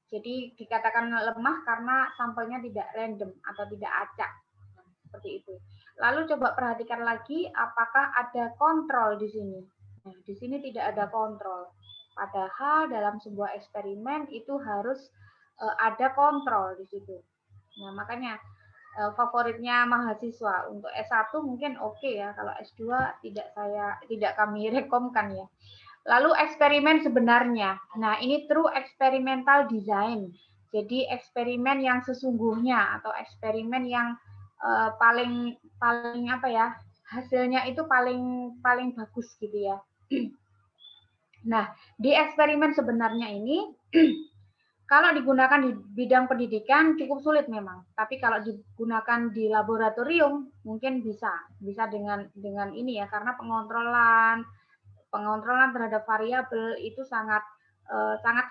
Jadi dikatakan lemah karena sampelnya tidak random atau tidak acak. Nah, seperti itu. Lalu coba perhatikan lagi apakah ada kontrol di sini. Nah, di sini tidak ada kontrol. Padahal dalam sebuah eksperimen itu harus ada kontrol di situ. Nah, makanya favoritnya mahasiswa untuk S1 mungkin oke ya, kalau S2 tidak kami rekomkan ya. Lalu eksperimen sebenarnya. Nah, ini true experimental design. Jadi eksperimen yang sesungguhnya atau eksperimen yang paling hasilnya itu paling bagus gitu ya. Nah, di eksperimen sebenarnya ini Kalau digunakan di bidang pendidikan cukup sulit memang, tapi kalau digunakan di laboratorium mungkin bisa dengan ini ya, karena pengontrolan terhadap variabel itu sangat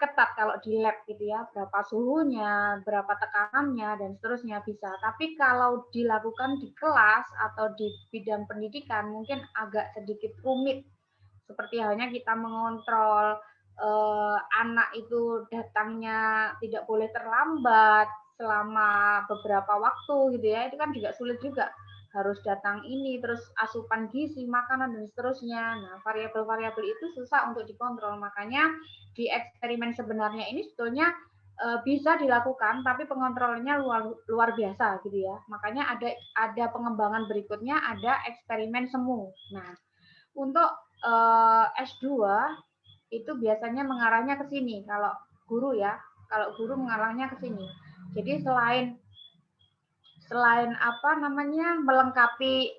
ketat kalau di lab gitu ya, berapa suhunya, berapa tekanannya dan seterusnya bisa. Tapi kalau dilakukan di kelas atau di bidang pendidikan mungkin agak sedikit rumit. Seperti halnya kita mengontrol anak itu datangnya tidak boleh terlambat selama beberapa waktu gitu ya, itu kan juga sulit juga, harus datang ini, terus asupan gizi, makanan dan seterusnya. Nah, variabel-variabel itu susah untuk dikontrol, makanya di eksperimen sebenarnya ini sebetulnya bisa dilakukan, tapi pengontrolnya luar biasa gitu ya. Makanya ada pengembangan berikutnya, ada eksperimen semu. Nah, untuk S2 itu biasanya mengarahnya ke sini kalau guru ya, kalau guru mengarahnya ke sini. Jadi selain apa namanya melengkapi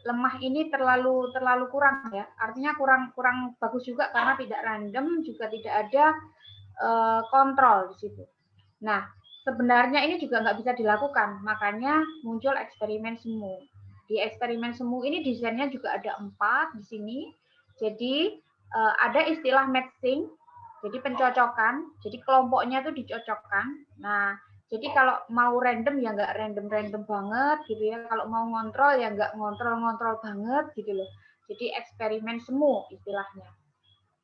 lemah ini terlalu kurang ya, artinya kurang bagus juga karena tidak random, juga tidak ada kontrol di situ. Nah, sebenarnya ini juga nggak bisa dilakukan, makanya muncul eksperimen semu. Di eksperimen semu ini desainnya juga ada 4 di sini. Jadi ada istilah matching, jadi pencocokan, jadi kelompoknya itu dicocokkan. Nah, jadi kalau mau random ya nggak random banget gitu ya, kalau mau ngontrol ya nggak ngontrol banget gitu loh. Jadi eksperimen semu istilahnya.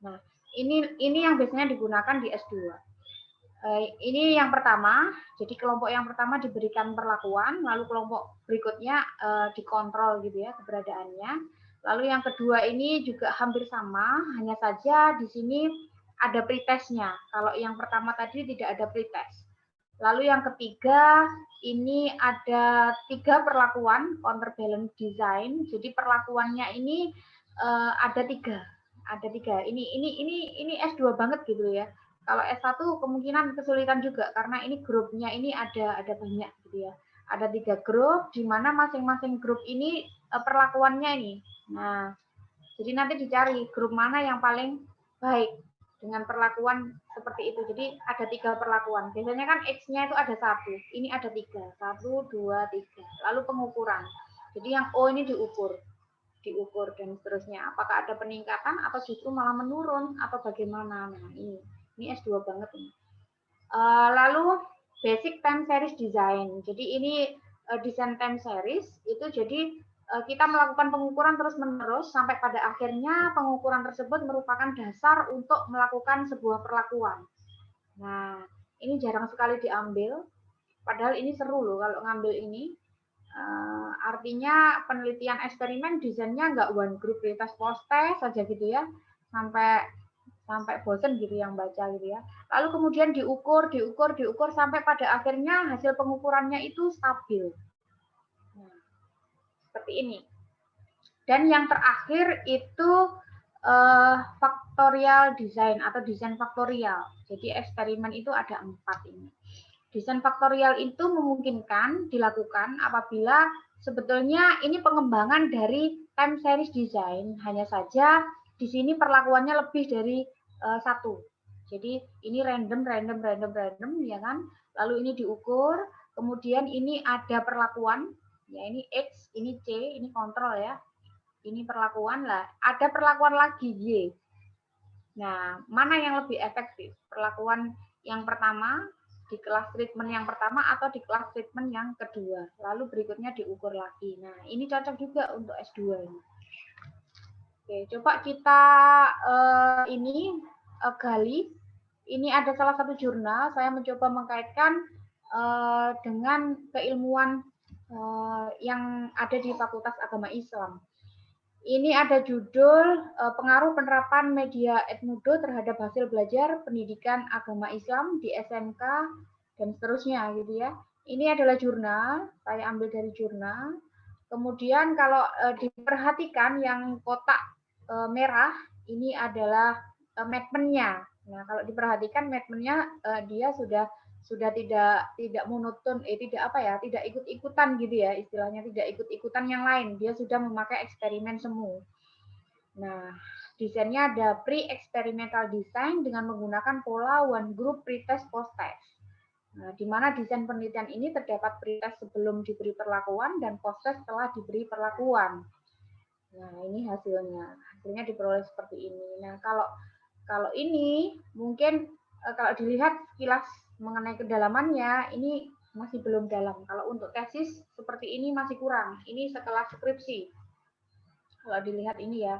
Nah, ini yang biasanya digunakan di S2. Ini yang pertama, jadi kelompok yang pertama diberikan perlakuan, lalu kelompok berikutnya dikontrol gitu ya keberadaannya. Lalu yang kedua ini juga hampir sama, hanya saja di sini ada pretestnya. Kalau yang pertama tadi tidak ada pretest. Lalu yang ketiga ini ada 3 perlakuan counterbalance design. Jadi perlakuannya ini ada 3. Ini S2 banget gitu ya. Kalau S1 kemungkinan kesulitan juga karena ini grupnya ini ada banyak gitu ya. Ada 3 grup di mana masing-masing grup ini perlakuannya ini. Nah, jadi nanti dicari grup mana yang paling baik dengan perlakuan seperti itu. Jadi ada 3 perlakuan. Biasanya kan X-nya itu ada 1, ini ada 3. 1, 2, 3. Lalu pengukuran. Jadi yang O ini diukur dan seterusnya. Apakah ada peningkatan atau justru malah menurun atau bagaimana? Nah, ini S2 banget ini. Lalu basic time series design. Jadi ini desain time series itu jadi kita melakukan pengukuran terus-menerus sampai pada akhirnya pengukuran tersebut merupakan dasar untuk melakukan sebuah perlakuan. Nah, ini jarang sekali diambil, padahal ini seru loh kalau ngambil ini. Artinya penelitian eksperimen desainnya nggak one group retest post test saja gitu ya, sampai bosen gitu yang baca gitu ya. Lalu kemudian diukur sampai pada akhirnya hasil pengukurannya itu stabil. Seperti ini. Dan yang terakhir itu faktorial design atau desain faktorial. Jadi eksperimen itu ada 4 ini. Desain faktorial itu memungkinkan dilakukan apabila sebetulnya ini pengembangan dari time series design, hanya saja di sini perlakuannya lebih dari 1. Jadi ini random ya kan. Lalu ini diukur, kemudian ini ada perlakuan. Ya, ini X, ini C, ini kontrol ya. Ini perlakuan lah. Ada perlakuan lagi Y. Nah, mana yang lebih efektif? Perlakuan yang pertama di kelas treatment yang pertama atau di kelas treatment yang kedua. Lalu berikutnya diukur lagi. Nah, ini cocok juga untuk S2 ini. Oke, coba kita gali. Ini ada salah satu jurnal. Saya mencoba mengkaitkan dengan keilmuan yang ada di Fakultas Agama Islam. Ini ada judul pengaruh penerapan media Edmodo terhadap hasil belajar pendidikan agama Islam di SMK dan seterusnya gitu ya. Ini adalah jurnal, saya ambil dari jurnal. Kemudian kalau diperhatikan yang kotak merah ini adalah mapment-nya. Nah, kalau diperhatikan mapment-nya dia sudah tidak monoton, tidak ikut-ikutan gitu ya, istilahnya tidak ikut-ikutan yang lain, dia sudah memakai eksperimen semu. Nah, desainnya ada pre-experimental design dengan menggunakan pola one group pretest post-test. Nah, di mana desain penelitian ini terdapat pretest sebelum diberi perlakuan dan post-test setelah diberi perlakuan. Nah, ini hasilnya. Hasilnya diperoleh seperti ini. Nah, kalau ini mungkin kalau dilihat sekilas mengenai kedalamannya, ini masih belum dalam. Kalau untuk tesis seperti ini masih kurang. Ini setelah skripsi. Kalau dilihat ini ya,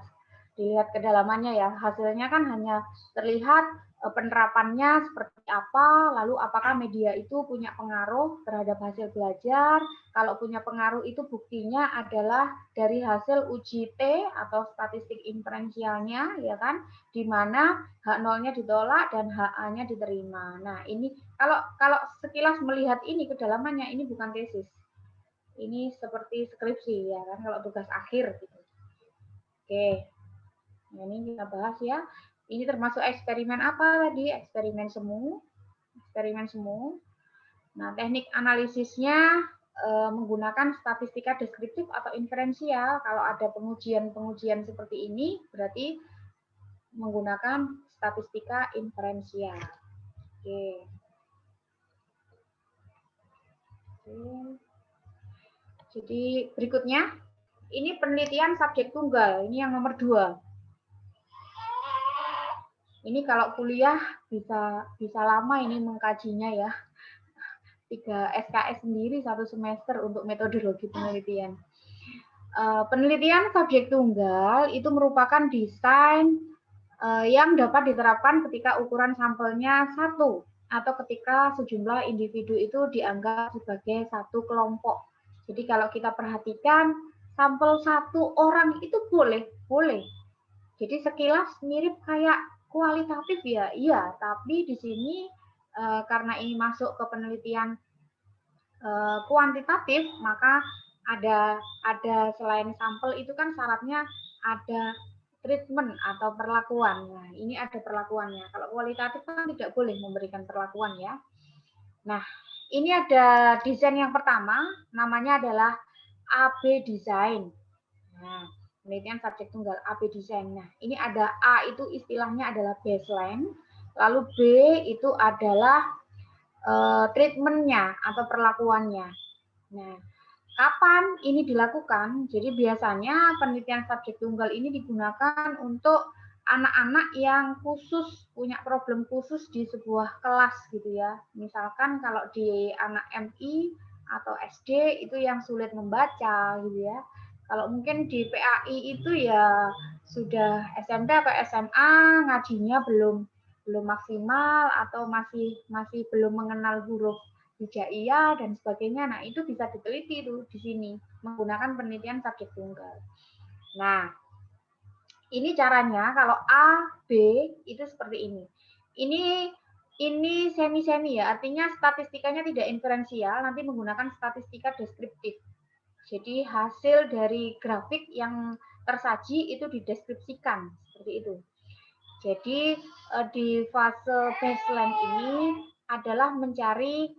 dilihat kedalamannya ya, hasilnya kan hanya terlihat penerapannya seperti apa, lalu apakah media itu punya pengaruh terhadap hasil belajar. Kalau punya pengaruh itu buktinya adalah dari hasil uji T atau statistik inferensialnya, ya kan, di mana H0-nya ditolak dan HA-nya diterima. Nah, ini kalau sekilas melihat ini kedalamannya, ini bukan tesis. Ini seperti skripsi ya kan, kalau tugas akhir gitu. Oke. Nah, ini kita bahas ya. Ini termasuk eksperimen apa tadi? Eksperimen semu. Eksperimen semu. Nah, teknik analisisnya menggunakan statistika deskriptif atau inferensial. Kalau ada pengujian seperti ini, berarti menggunakan statistika inferensial. Oke. Jadi berikutnya, ini penelitian subjek tunggal. Ini yang nomor 2. Ini kalau kuliah bisa lama ini mengkajinya ya. 3 SKS sendiri 1 semester untuk metodologi penelitian. Penelitian subjek tunggal itu merupakan desain yang dapat diterapkan ketika ukuran sampelnya 1 atau ketika sejumlah individu itu dianggap sebagai satu kelompok. Jadi kalau kita perhatikan sampel 1 orang itu boleh. Jadi sekilas mirip kayak kualitatif ya, iya, tapi di sini karena ini masuk ke penelitian kuantitatif, maka ada selain sampel itu kan syaratnya ada treatment atau perlakuan. Nah, ini ada perlakuannya. Kalau kualitatif kan tidak boleh memberikan perlakuan ya. Nah, ini ada desain yang pertama, namanya adalah AB design. Nah, penelitian subjek tunggal AB design. Nah, ini ada A itu istilahnya adalah baseline, lalu B itu adalah treatmentnya atau perlakuannya. Nah, kapan ini dilakukan? Jadi biasanya penelitian subjek tunggal ini digunakan untuk anak-anak yang khusus, punya problem khusus di sebuah kelas gitu ya. Misalkan kalau di anak MI atau SD itu yang sulit membaca gitu ya. Kalau mungkin di PAI itu ya sudah SMP atau SMA ngajinya belum maksimal atau masih belum mengenal huruf hijaiyah dan sebagainya. Nah, itu bisa diteliti itu di sini menggunakan penelitian subjek tunggal. Nah, ini caranya kalau A, B itu seperti ini. Ini semi-semi ya, artinya statistikanya tidak inferensial, nanti menggunakan statistika deskriptif. Jadi hasil dari grafik yang tersaji itu dideskripsikan seperti itu. Jadi di fase baseline ini adalah mencari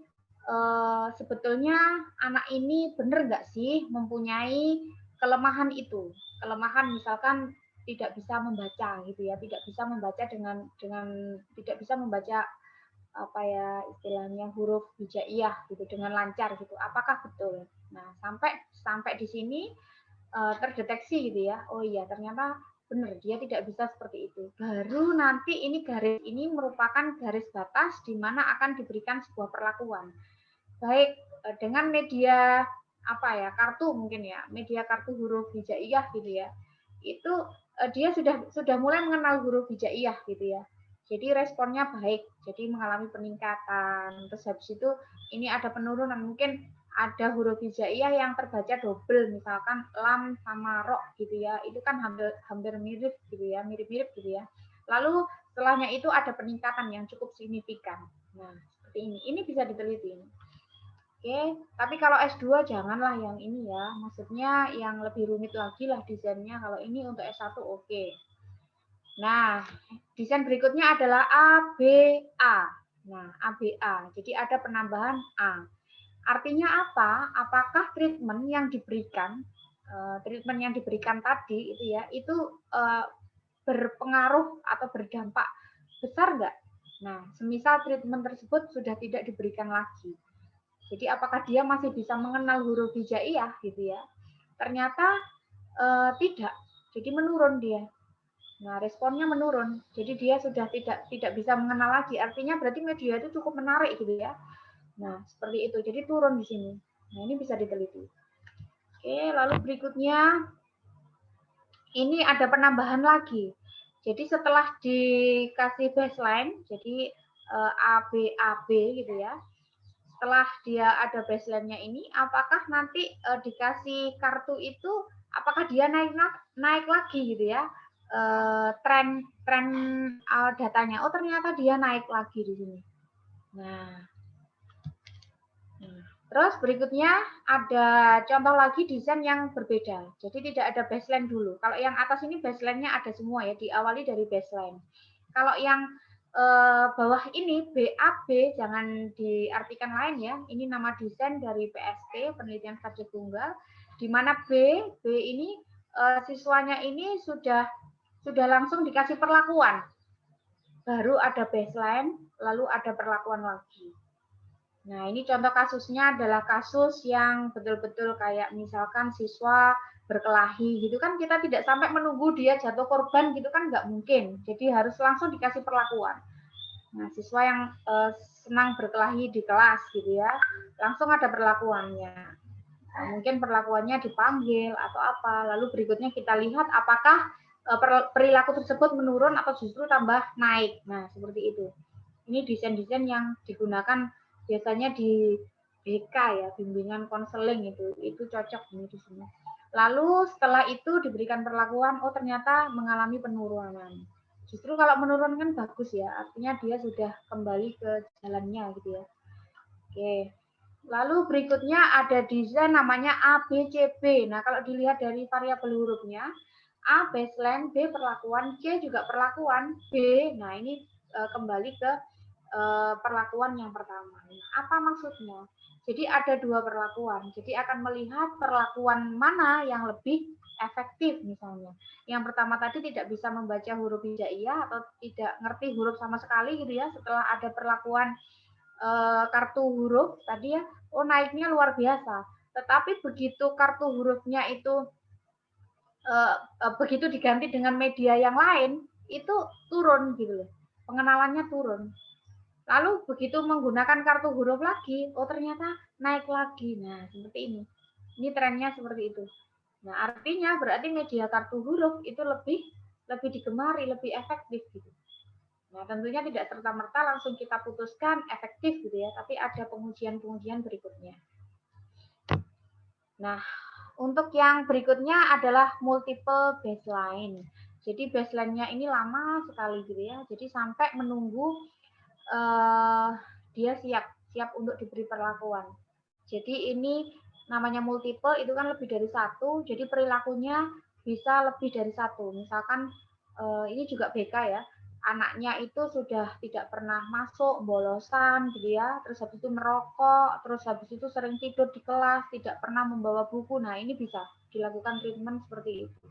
sebetulnya anak ini benar nggak sih mempunyai kelemahan itu. Kelemahan misalkan tidak bisa membaca gitu ya, tidak bisa membaca dengan tidak bisa membaca apa ya istilahnya huruf hijaiyah gitu dengan lancar gitu. Apakah betul? Nah, sampai di sini terdeteksi gitu ya. Oh iya, ternyata benar dia tidak bisa seperti itu. Baru nanti ini garis ini merupakan garis batas di mana akan diberikan sebuah perlakuan. Baik dengan media apa ya, kartu mungkin ya, media kartu huruf hijaiyah gitu ya. Itu dia sudah mulai mengenal huruf hijaiyah gitu ya. Jadi responnya baik, jadi mengalami peningkatan. Terus habis itu ini ada penurunan, mungkin ada huruf hijaiyah yang terbaca double, misalkan lam sama ro gitu ya. Itu kan hampir mirip gitu ya, mirip-mirip gitu ya. Lalu setelahnya itu ada peningkatan yang cukup signifikan. Nah, seperti ini. Ini bisa diteliti. Oke, tapi kalau S2 janganlah yang ini ya. Maksudnya yang lebih rumit lagi lah desainnya. Kalau ini untuk S1 oke. Nah, desain berikutnya adalah ABA. Nah, ABA. Jadi ada penambahan A. Artinya apa? Apakah treatment yang diberikan tadi itu ya, itu berpengaruh atau berdampak besar nggak? Nah, semisal treatment tersebut sudah tidak diberikan lagi. Jadi apakah dia masih bisa mengenal huruf hijaiyah gitu ya? Ternyata tidak. Jadi menurun dia. Nah, responnya menurun. Jadi dia sudah tidak bisa mengenal lagi. Artinya berarti media itu cukup menarik gitu ya. Nah, seperti itu. Jadi turun di sini. Nah, ini bisa diteliti. Oke, lalu berikutnya ini ada penambahan lagi. Jadi setelah dikasih baseline, jadi AB gitu ya. Setelah dia ada baseline-nya ini, apakah nanti dikasih kartu itu, apakah dia naik lagi gitu ya? Tren datanya. Oh, ternyata dia naik lagi di sini. Nah, terus berikutnya ada contoh lagi desain yang berbeda. Jadi tidak ada baseline dulu. Kalau yang atas ini baseline-nya ada semua ya, diawali dari baseline. Kalau yang bawah ini BAB jangan diartikan lain ya. Ini nama desain dari PST, penelitian subjek tunggal, di mana B ini siswanya ini sudah langsung dikasih perlakuan. Baru ada baseline, lalu ada perlakuan lagi. Nah, ini contoh kasusnya adalah kasus yang betul-betul kayak misalkan siswa berkelahi gitu kan, kita tidak sampai menunggu dia jatuh korban gitu kan, nggak mungkin. Jadi harus langsung dikasih perlakuan. Nah, siswa yang senang berkelahi di kelas gitu ya, langsung ada perlakuannya. Nah, mungkin perlakuannya dipanggil atau apa, lalu berikutnya kita lihat apakah perilaku tersebut menurun atau justru tambah naik. Nah, seperti itu. Ini desain-desain yang digunakan biasanya di BK ya, bimbingan konseling itu cocok ini di sini. Lalu setelah itu diberikan perlakuan, oh ternyata mengalami penurunan. Justru kalau menurun kan bagus ya, artinya dia sudah kembali ke jalannya gitu ya. Oke. Lalu berikutnya ada desain namanya ABCB. Nah, kalau dilihat dari variabel hurufnya, A baseline, B perlakuan, C juga perlakuan, B. Nah, ini kembali ke perlakuan yang pertama. Apa maksudnya? Jadi ada dua perlakuan. Jadi akan melihat perlakuan mana yang lebih efektif misalnya. Yang pertama tadi tidak bisa membaca huruf hijaiyah atau tidak ngerti huruf sama sekali gitu ya. Setelah ada perlakuan kartu huruf tadi ya, oh naiknya luar biasa. Tetapi begitu kartu hurufnya itu begitu diganti dengan media yang lain, itu turun gitu loh. Pengenalannya turun. Lalu begitu menggunakan kartu huruf lagi, oh ternyata naik lagi. Nah, seperti ini. Ini trennya seperti itu. Nah, artinya berarti media kartu huruf itu lebih digemari, lebih efektif gitu. Nah, tentunya tidak serta-merta langsung kita putuskan efektif gitu ya, tapi ada pengujian-pengujian berikutnya. Nah, untuk yang berikutnya adalah multiple baseline. Jadi baseline-nya ini lama sekali gitu ya. Jadi sampai menunggu dia siap untuk diberi perlakuan. Jadi ini namanya multiple itu kan lebih dari satu, jadi perilakunya bisa lebih dari satu. Misalkan ini juga BK ya, anaknya itu sudah tidak pernah masuk, bolosan gitu ya, terus habis itu merokok, terus habis itu sering tidur di kelas, tidak pernah membawa buku. Nah, ini bisa dilakukan treatment seperti itu.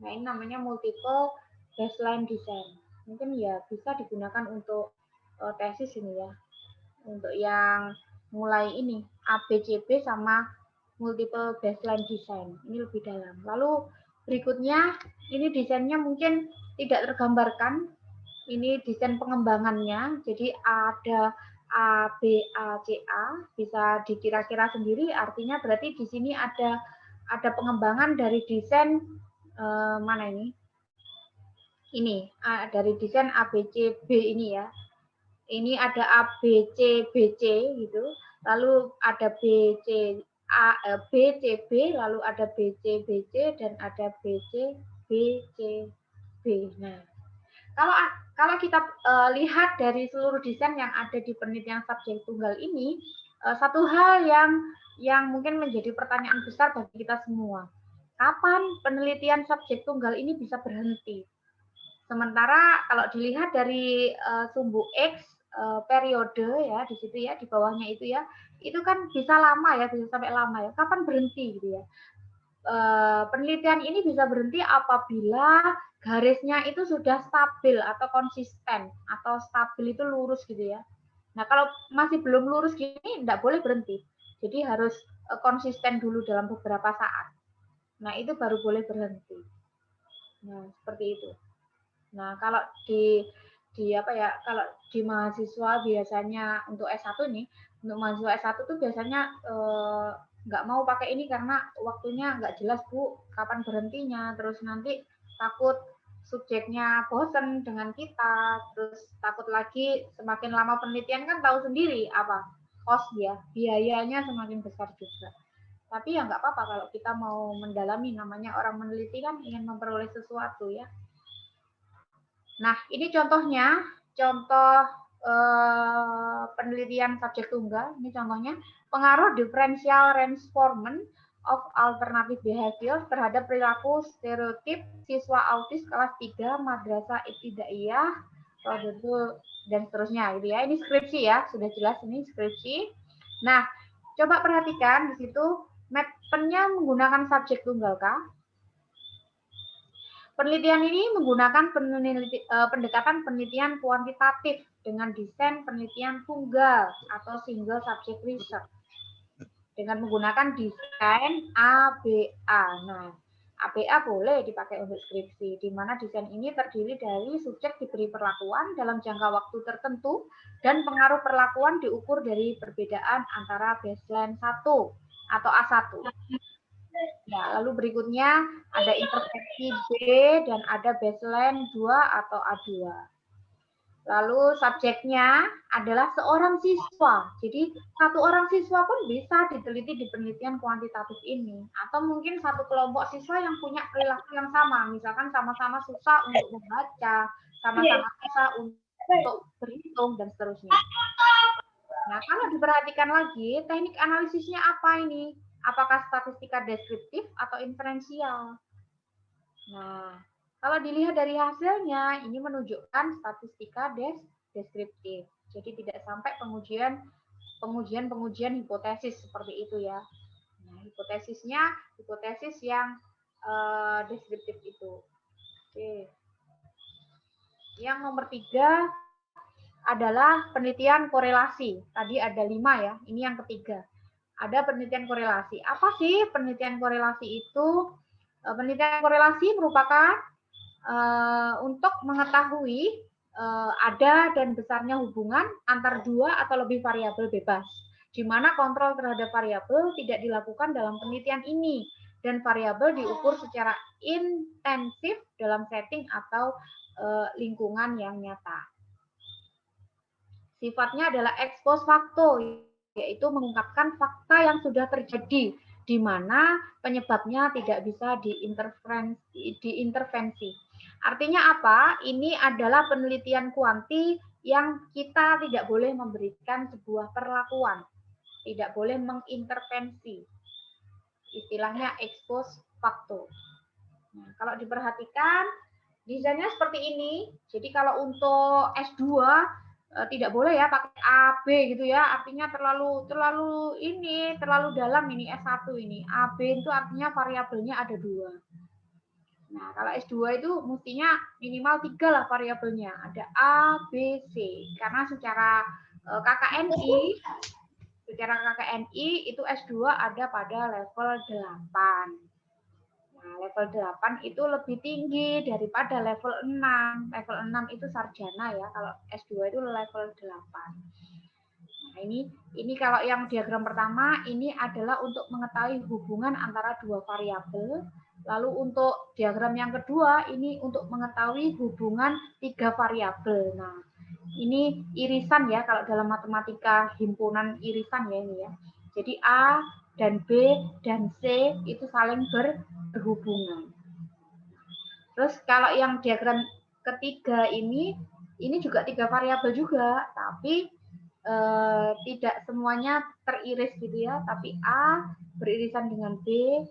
Nah, ini namanya multiple baseline design. Mungkin ya bisa digunakan untuk tesis ini ya. Untuk yang mulai ini ABCB sama multiple baseline design. Ini lebih dalam. Lalu berikutnya ini desainnya mungkin tidak tergambarkan. Ini desain pengembangannya. Jadi ada A, B, A, C, A. Bisa dikira-kira sendiri. Artinya berarti di sini ada pengembangan dari desain mana ini? Ini dari desain ABCB ini ya. Ini ada ABCBC gitu. Lalu ada BCB, lalu ada BCBC dan ada BCBCB. Nah, kalau kita lihat dari seluruh desain yang ada di penelitian subjek tunggal ini, satu hal yang mungkin menjadi pertanyaan besar bagi kita semua. Kapan penelitian subjek tunggal ini bisa berhenti? Sementara kalau dilihat dari sumbu X periode ya di situ ya, di bawahnya itu ya, itu kan bisa lama ya, bisa sampai lama ya. Kapan berhenti gitu ya? Penelitian ini bisa berhenti apabila garisnya itu sudah stabil atau konsisten, atau stabil itu lurus gitu ya. Nah, kalau masih belum lurus gini, tidak boleh berhenti. Jadi harus konsisten dulu dalam beberapa saat. Nah, itu baru boleh berhenti. Nah, seperti itu. Nah, kalau kalau di mahasiswa biasanya untuk S1 nih, untuk mahasiswa S1 tuh biasanya nggak mau pakai ini karena waktunya nggak jelas Bu, kapan berhentinya, terus nanti takut subjeknya bosen dengan kita, terus takut lagi semakin lama penelitian kan tahu sendiri apa cost ya, biayanya semakin besar juga. Tapi ya nggak apa-apa kalau kita mau mendalami, namanya orang meneliti kan ingin memperoleh sesuatu ya. Nah, ini contohnya, contoh penelitian subjek tunggal. Ini contohnya, pengaruh differential transformation of alternative behavior terhadap perilaku stereotip siswa autis kelas 3 Madrasah Ibtidaiyah, dan seterusnya gitu ya. Ini skripsi ya, sudah jelas ini skripsi. Nah, coba perhatikan di situ, mapnya menggunakan subjek tunggal kah? Penelitian ini menggunakan pendekatan penelitian kuantitatif dengan desain penelitian tunggal atau single subject research dengan menggunakan desain ABA. Nah, ABA boleh dipakai untuk skripsi, di mana desain ini terdiri dari subjek diberi perlakuan dalam jangka waktu tertentu dan pengaruh perlakuan diukur dari perbedaan antara baseline 1 atau A1. Ya, lalu berikutnya ada intervensi B dan ada baseline 2 atau A2. Lalu subjeknya adalah seorang siswa. Jadi satu orang siswa pun bisa diteliti di penelitian kuantitatif ini. Atau mungkin satu kelompok siswa yang punya perilaku yang sama. Misalkan sama-sama susah untuk membaca, sama-sama susah untuk berhitung, dan seterusnya. Nah, kalau diperhatikan lagi, teknik analisisnya apa ini? Apakah statistika deskriptif atau inferensial? Nah, kalau dilihat dari hasilnya, ini menunjukkan statistika deskriptif. Jadi tidak sampai pengujian hipotesis seperti itu ya. Nah, hipotesis yang deskriptif itu. Oke. Yang nomor 3 adalah penelitian korelasi. Tadi ada 5 ya, ini yang ketiga. Ada penelitian korelasi. Apa sih penelitian korelasi itu? Penelitian korelasi merupakan untuk mengetahui ada dan besarnya hubungan antar 2 atau lebih variabel bebas, di mana kontrol terhadap variabel tidak dilakukan dalam penelitian ini, dan variabel diukur secara intensif dalam setting atau lingkungan yang nyata. Sifatnya adalah ex post facto, yaitu mengungkapkan fakta yang sudah terjadi, di mana penyebabnya tidak bisa diintervensi. Artinya apa? Ini adalah penelitian kuanti yang kita tidak boleh memberikan sebuah perlakuan, tidak boleh mengintervensi. Istilahnya ex post facto. Nah, kalau diperhatikan, desainnya seperti ini. Jadi kalau untuk S2 tidak boleh ya pakai AB gitu ya, artinya terlalu dalam ini S1 ini. AB itu artinya variabelnya ada 2. Nah, kalau S2 itu mestinya minimal 3 lah variabelnya, ada A, B, C. Karena secara KKNI itu S2 ada pada level 8. Nah, level 8 itu lebih tinggi daripada level 6. Level 6 itu sarjana ya, kalau S2 itu level 8. Nah, ini kalau yang diagram pertama ini adalah untuk mengetahui hubungan antara 2 variabel. Lalu untuk diagram yang kedua ini untuk mengetahui hubungan 3 variabel. Nah, ini irisan ya, kalau dalam matematika himpunan irisan ya ini ya. Jadi A dan B dan C itu saling berhubungan. Terus kalau yang diagram ketiga ini juga 3 variabel juga, tapi tidak semuanya teriris gitu ya, tapi A beririsan dengan B,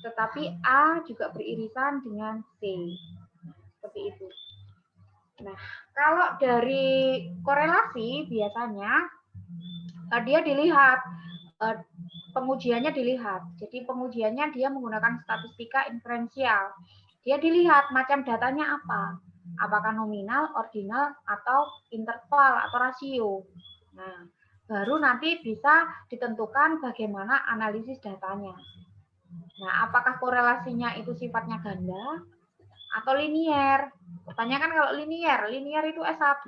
tetapi A juga beririsan dengan C. Seperti itu. Nah, kalau dari korelasi biasanya dia dilihat, pengujiannya dilihat. Jadi pengujiannya dia menggunakan statistika inferensial. dia dilihat macam datanya apa. Apakah nominal, ordinal, atau interval, atau rasio. Nah, baru nanti bisa ditentukan bagaimana analisis datanya. Nah, apakah korelasinya itu sifatnya ganda atau linier? Kebanyakan kalau linier itu S1,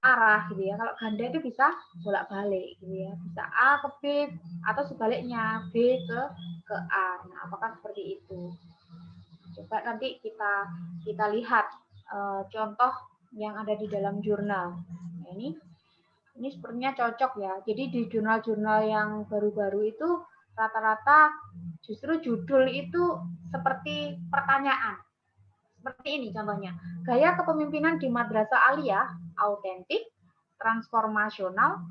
arah gitu ya. Kalau ganda itu bisa bolak-balik gitu ya. Bisa A ke B atau sebaliknya B ke A. Nah, apakah seperti itu? Coba nanti kita lihat contoh yang ada di dalam jurnal. Nah, ini sepertinya cocok ya. Jadi di jurnal-jurnal yang baru-baru itu rata-rata justru judul itu seperti pertanyaan. Seperti ini contohnya. Gaya kepemimpinan di Madrasah Aliyah, autentik, transformasional,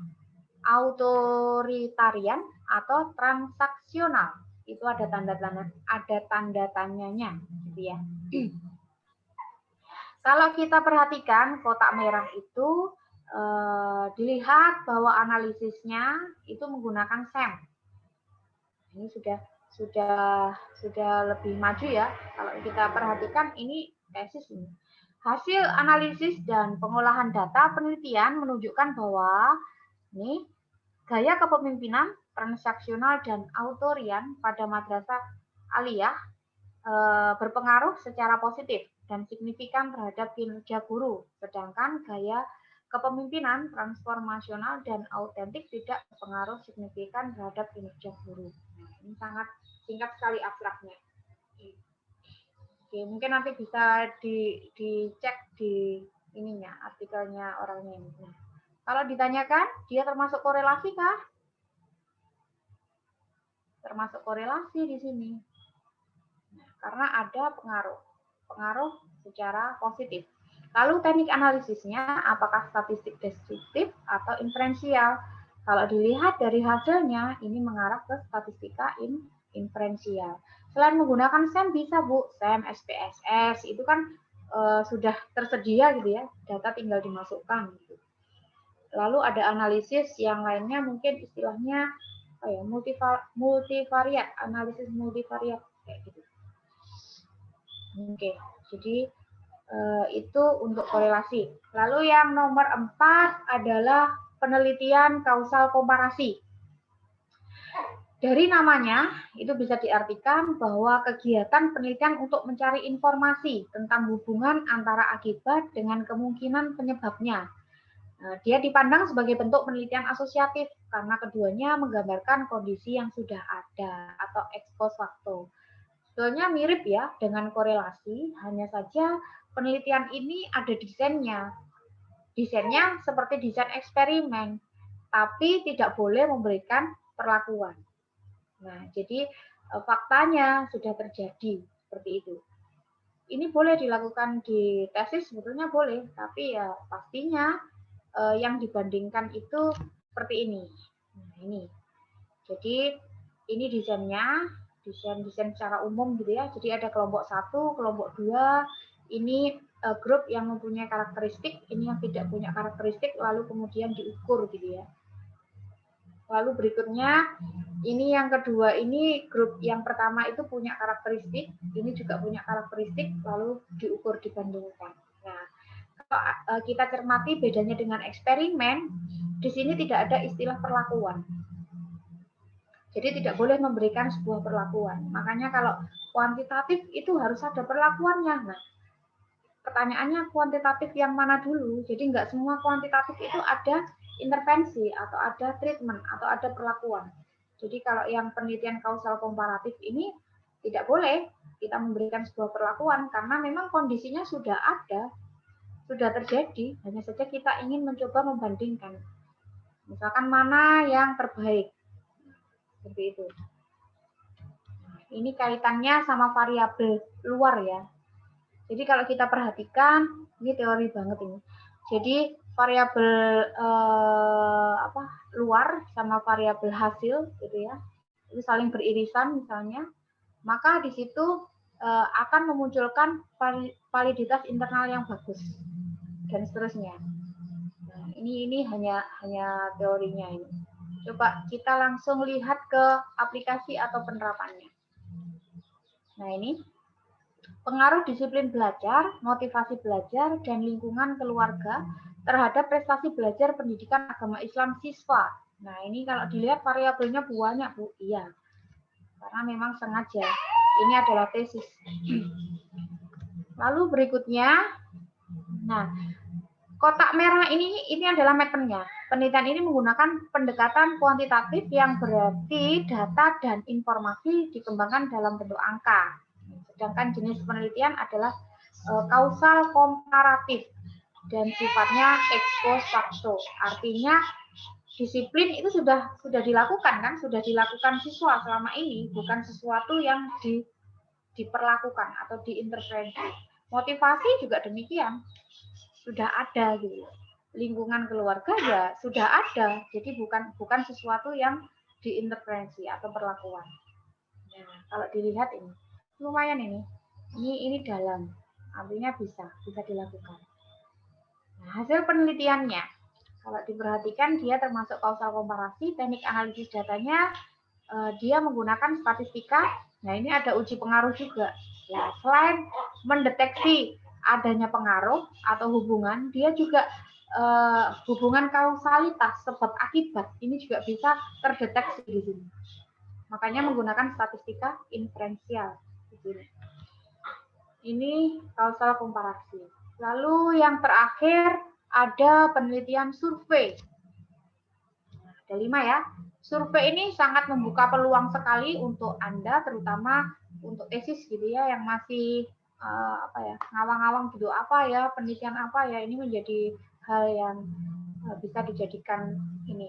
autoritarian, atau transaksional. Itu ada tanda tanyanya gitu ya. Kalau kita perhatikan kotak merah itu dilihat bahwa analisisnya itu menggunakan SEM. Ini sudah lebih maju ya. Kalau kita perhatikan ini tesis ini. Hasil analisis dan pengolahan data penelitian menunjukkan bahwa ini gaya kepemimpinan transaksional dan autorian pada Madrasah Aliyah berpengaruh secara positif dan signifikan terhadap kinerja guru, sedangkan gaya kepemimpinan transformasional dan autentik tidak berpengaruh signifikan terhadap kinerja guru. Nah, ini sangat singkat sekali abstraknya. Oke, mungkin nanti bisa dicek di ininya, artikelnya orangnya ini. Nah, kalau ditanyakan, dia termasuk korelasi kah? Termasuk korelasi di sini. Nah, karena ada pengaruh secara positif. Lalu teknik analisisnya apakah statistik deskriptif atau inferensial? Kalau dilihat dari hasilnya, ini mengarah ke statistika inferensial. Selain menggunakan SEM bisa Bu, SEM, SPSS itu kan sudah tersedia gitu ya, data tinggal dimasukkan. Gitu. Lalu ada analisis yang lainnya mungkin istilahnya multivariat, analisis multivariat kayak gitu. Oke, jadi itu untuk korelasi. Lalu yang nomor 4 adalah penelitian kausal komparasi. Dari namanya, itu bisa diartikan bahwa kegiatan penelitian untuk mencari informasi tentang hubungan antara akibat dengan kemungkinan penyebabnya. Nah, dia dipandang sebagai bentuk penelitian asosiatif karena keduanya menggambarkan kondisi yang sudah ada atau ex post facto. Sebetulnya mirip ya dengan korelasi, hanya saja penelitian ini ada desainnya. Desainnya seperti desain eksperimen, tapi tidak boleh memberikan perlakuan. Nah, jadi faktanya sudah terjadi seperti itu. Ini boleh dilakukan di tesis, sebetulnya boleh, tapi ya pastinya yang dibandingkan itu seperti ini. Nah, ini. Jadi ini desainnya, desain secara umum gitu ya. Jadi ada kelompok 1, kelompok 2, ini grup yang mempunyai karakteristik, ini yang tidak punya karakteristik, lalu kemudian diukur gitu ya. Lalu berikutnya, ini yang kedua, ini grup yang pertama itu punya karakteristik, ini juga punya karakteristik, lalu diukur dibandingkan. Nah, kalau kita cermati bedanya dengan eksperimen, di sini tidak ada istilah perlakuan. Jadi tidak boleh memberikan sebuah perlakuan. Makanya kalau kuantitatif itu harus ada perlakuannya. Nah, pertanyaannya kuantitatif yang mana dulu? Jadi nggak semua kuantitatif itu ada intervensi atau ada treatment atau ada perlakuan. Jadi kalau yang penelitian kausal komparatif ini tidak boleh kita memberikan sebuah perlakuan karena memang kondisinya sudah ada, sudah terjadi, hanya saja kita ingin mencoba membandingkan. Misalkan mana yang terbaik. Seperti itu. Ini kaitannya sama variabel luar ya. Jadi kalau kita perhatikan, ini teori banget ini. Jadi variabel luar sama variabel hasil gitu ya, itu saling beririsan misalnya, maka di situ akan memunculkan validitas internal yang bagus dan seterusnya. Nah, ini hanya teorinya ini. Coba kita langsung lihat ke aplikasi atau penerapannya. Nah ini pengaruh disiplin belajar, motivasi belajar, dan lingkungan keluarga terhadap prestasi belajar pendidikan agama Islam siswa. Nah, ini kalau dilihat variabelnya banyak, Bu. Iya, karena memang sengaja. Ini adalah tesis. Lalu berikutnya, nah, kotak merah ini adalah mappernya. Penelitian ini menggunakan pendekatan kuantitatif yang berarti data dan informasi dikembangkan dalam bentuk angka. Sedangkan jenis penelitian adalah kausal komparatif dan sifatnya ex post facto. Artinya disiplin itu sudah dilakukan kan, sudah dilakukan siswa selama ini, bukan sesuatu yang diperlakukan atau diintervensi. Motivasi juga demikian, sudah ada gitu. Lingkungan keluarga ya sudah ada, jadi bukan sesuatu yang diintervensi atau perlakuan. Nah, kalau dilihat ini lumayan ini dalam, artinya bisa dilakukan. Nah, hasil penelitiannya, kalau diperhatikan dia termasuk kausal komparasi, teknik analisis datanya dia menggunakan statistika. Nah, ini ada uji pengaruh juga. Ya, selain mendeteksi adanya pengaruh atau hubungan, dia juga hubungan kausalitas sebab akibat ini juga bisa terdeteksi di sini. Makanya menggunakan statistika inferensial di sini. Ini kausal komparasi. Lalu yang terakhir ada penelitian survei. Ada 5 ya. Survei ini sangat membuka peluang sekali untuk Anda, terutama untuk tesis gitu ya, yang masih ngawang-ngawang gitu, penelitian apa ya, ini menjadi hal yang bisa dijadikan ini.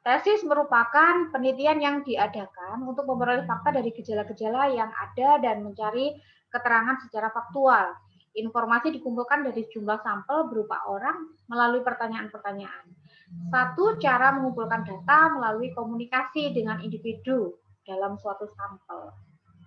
Tesis merupakan penelitian yang diadakan untuk memperoleh fakta dari gejala-gejala yang ada dan mencari keterangan secara faktual. Informasi dikumpulkan dari jumlah sampel berupa orang melalui pertanyaan-pertanyaan. Satu, cara mengumpulkan data melalui komunikasi dengan individu dalam suatu sampel.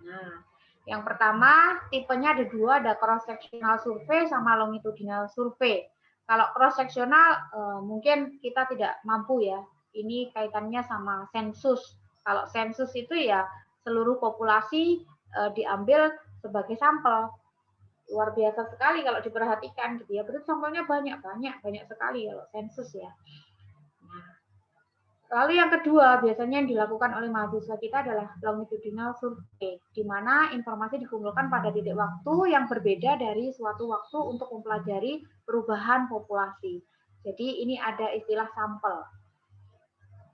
Nah, yang pertama, tipenya ada 2, ada cross-sectional survei sama longitudinal survei. Kalau cross-sectional mungkin kita tidak mampu ya, ini kaitannya sama sensus. Kalau sensus itu ya seluruh populasi diambil sebagai sampel. Luar biasa sekali kalau diperhatikan gitu ya, berarti sampelnya banyak sekali kalau sensus ya. Lalu yang kedua, biasanya yang dilakukan oleh mahasiswa kita adalah longitudinal survei, di mana informasi dikumpulkan pada titik waktu yang berbeda dari suatu waktu untuk mempelajari perubahan populasi. Jadi ini ada istilah sampel.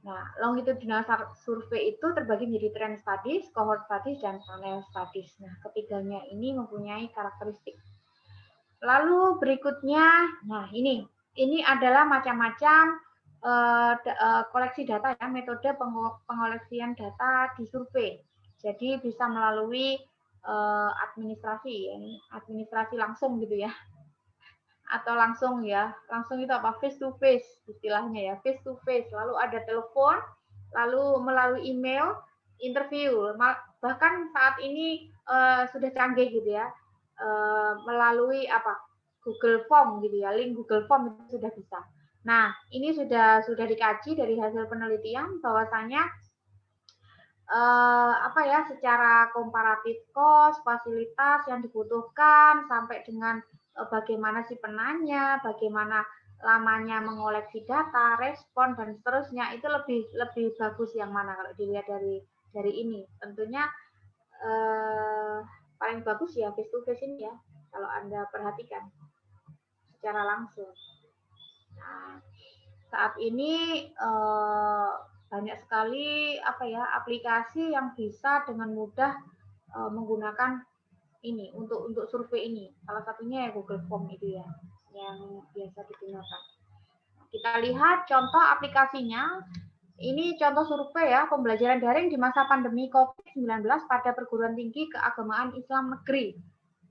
Nah, longitudinal survei itu terbagi menjadi trend studies, cohort studies, dan panel studies. Nah, ketiganya ini mempunyai karakteristik. Lalu berikutnya, nah ini adalah macam-macam koleksi data ya, metode pengoleksian data di survei. Jadi bisa melalui administrasi langsung gitu ya, atau langsung itu apa, face to face istilahnya ya, face to face. Lalu ada telepon, lalu melalui email, interview, bahkan saat ini sudah canggih gitu ya, melalui Google Form gitu ya, link Google Form itu sudah bisa. Nah, ini sudah dikaji dari hasil penelitian bahwasanya secara komparatif cost, fasilitas yang dibutuhkan sampai dengan bagaimana si penanya, bagaimana lamanya mengoleksi data, respon dan seterusnya, itu lebih bagus yang mana kalau dilihat dari ini. Tentunya paling bagus ya face to face ini ya, kalau Anda perhatikan secara langsung. Nah, saat ini banyak sekali aplikasi yang bisa dengan mudah menggunakan ini untuk survei ini. Salah satunya ya Google Form itu ya, yang biasa digunakan. Kita lihat contoh aplikasinya. Ini contoh survei ya, pembelajaran daring di masa pandemi COVID-19 pada perguruan tinggi keagamaan Islam negeri.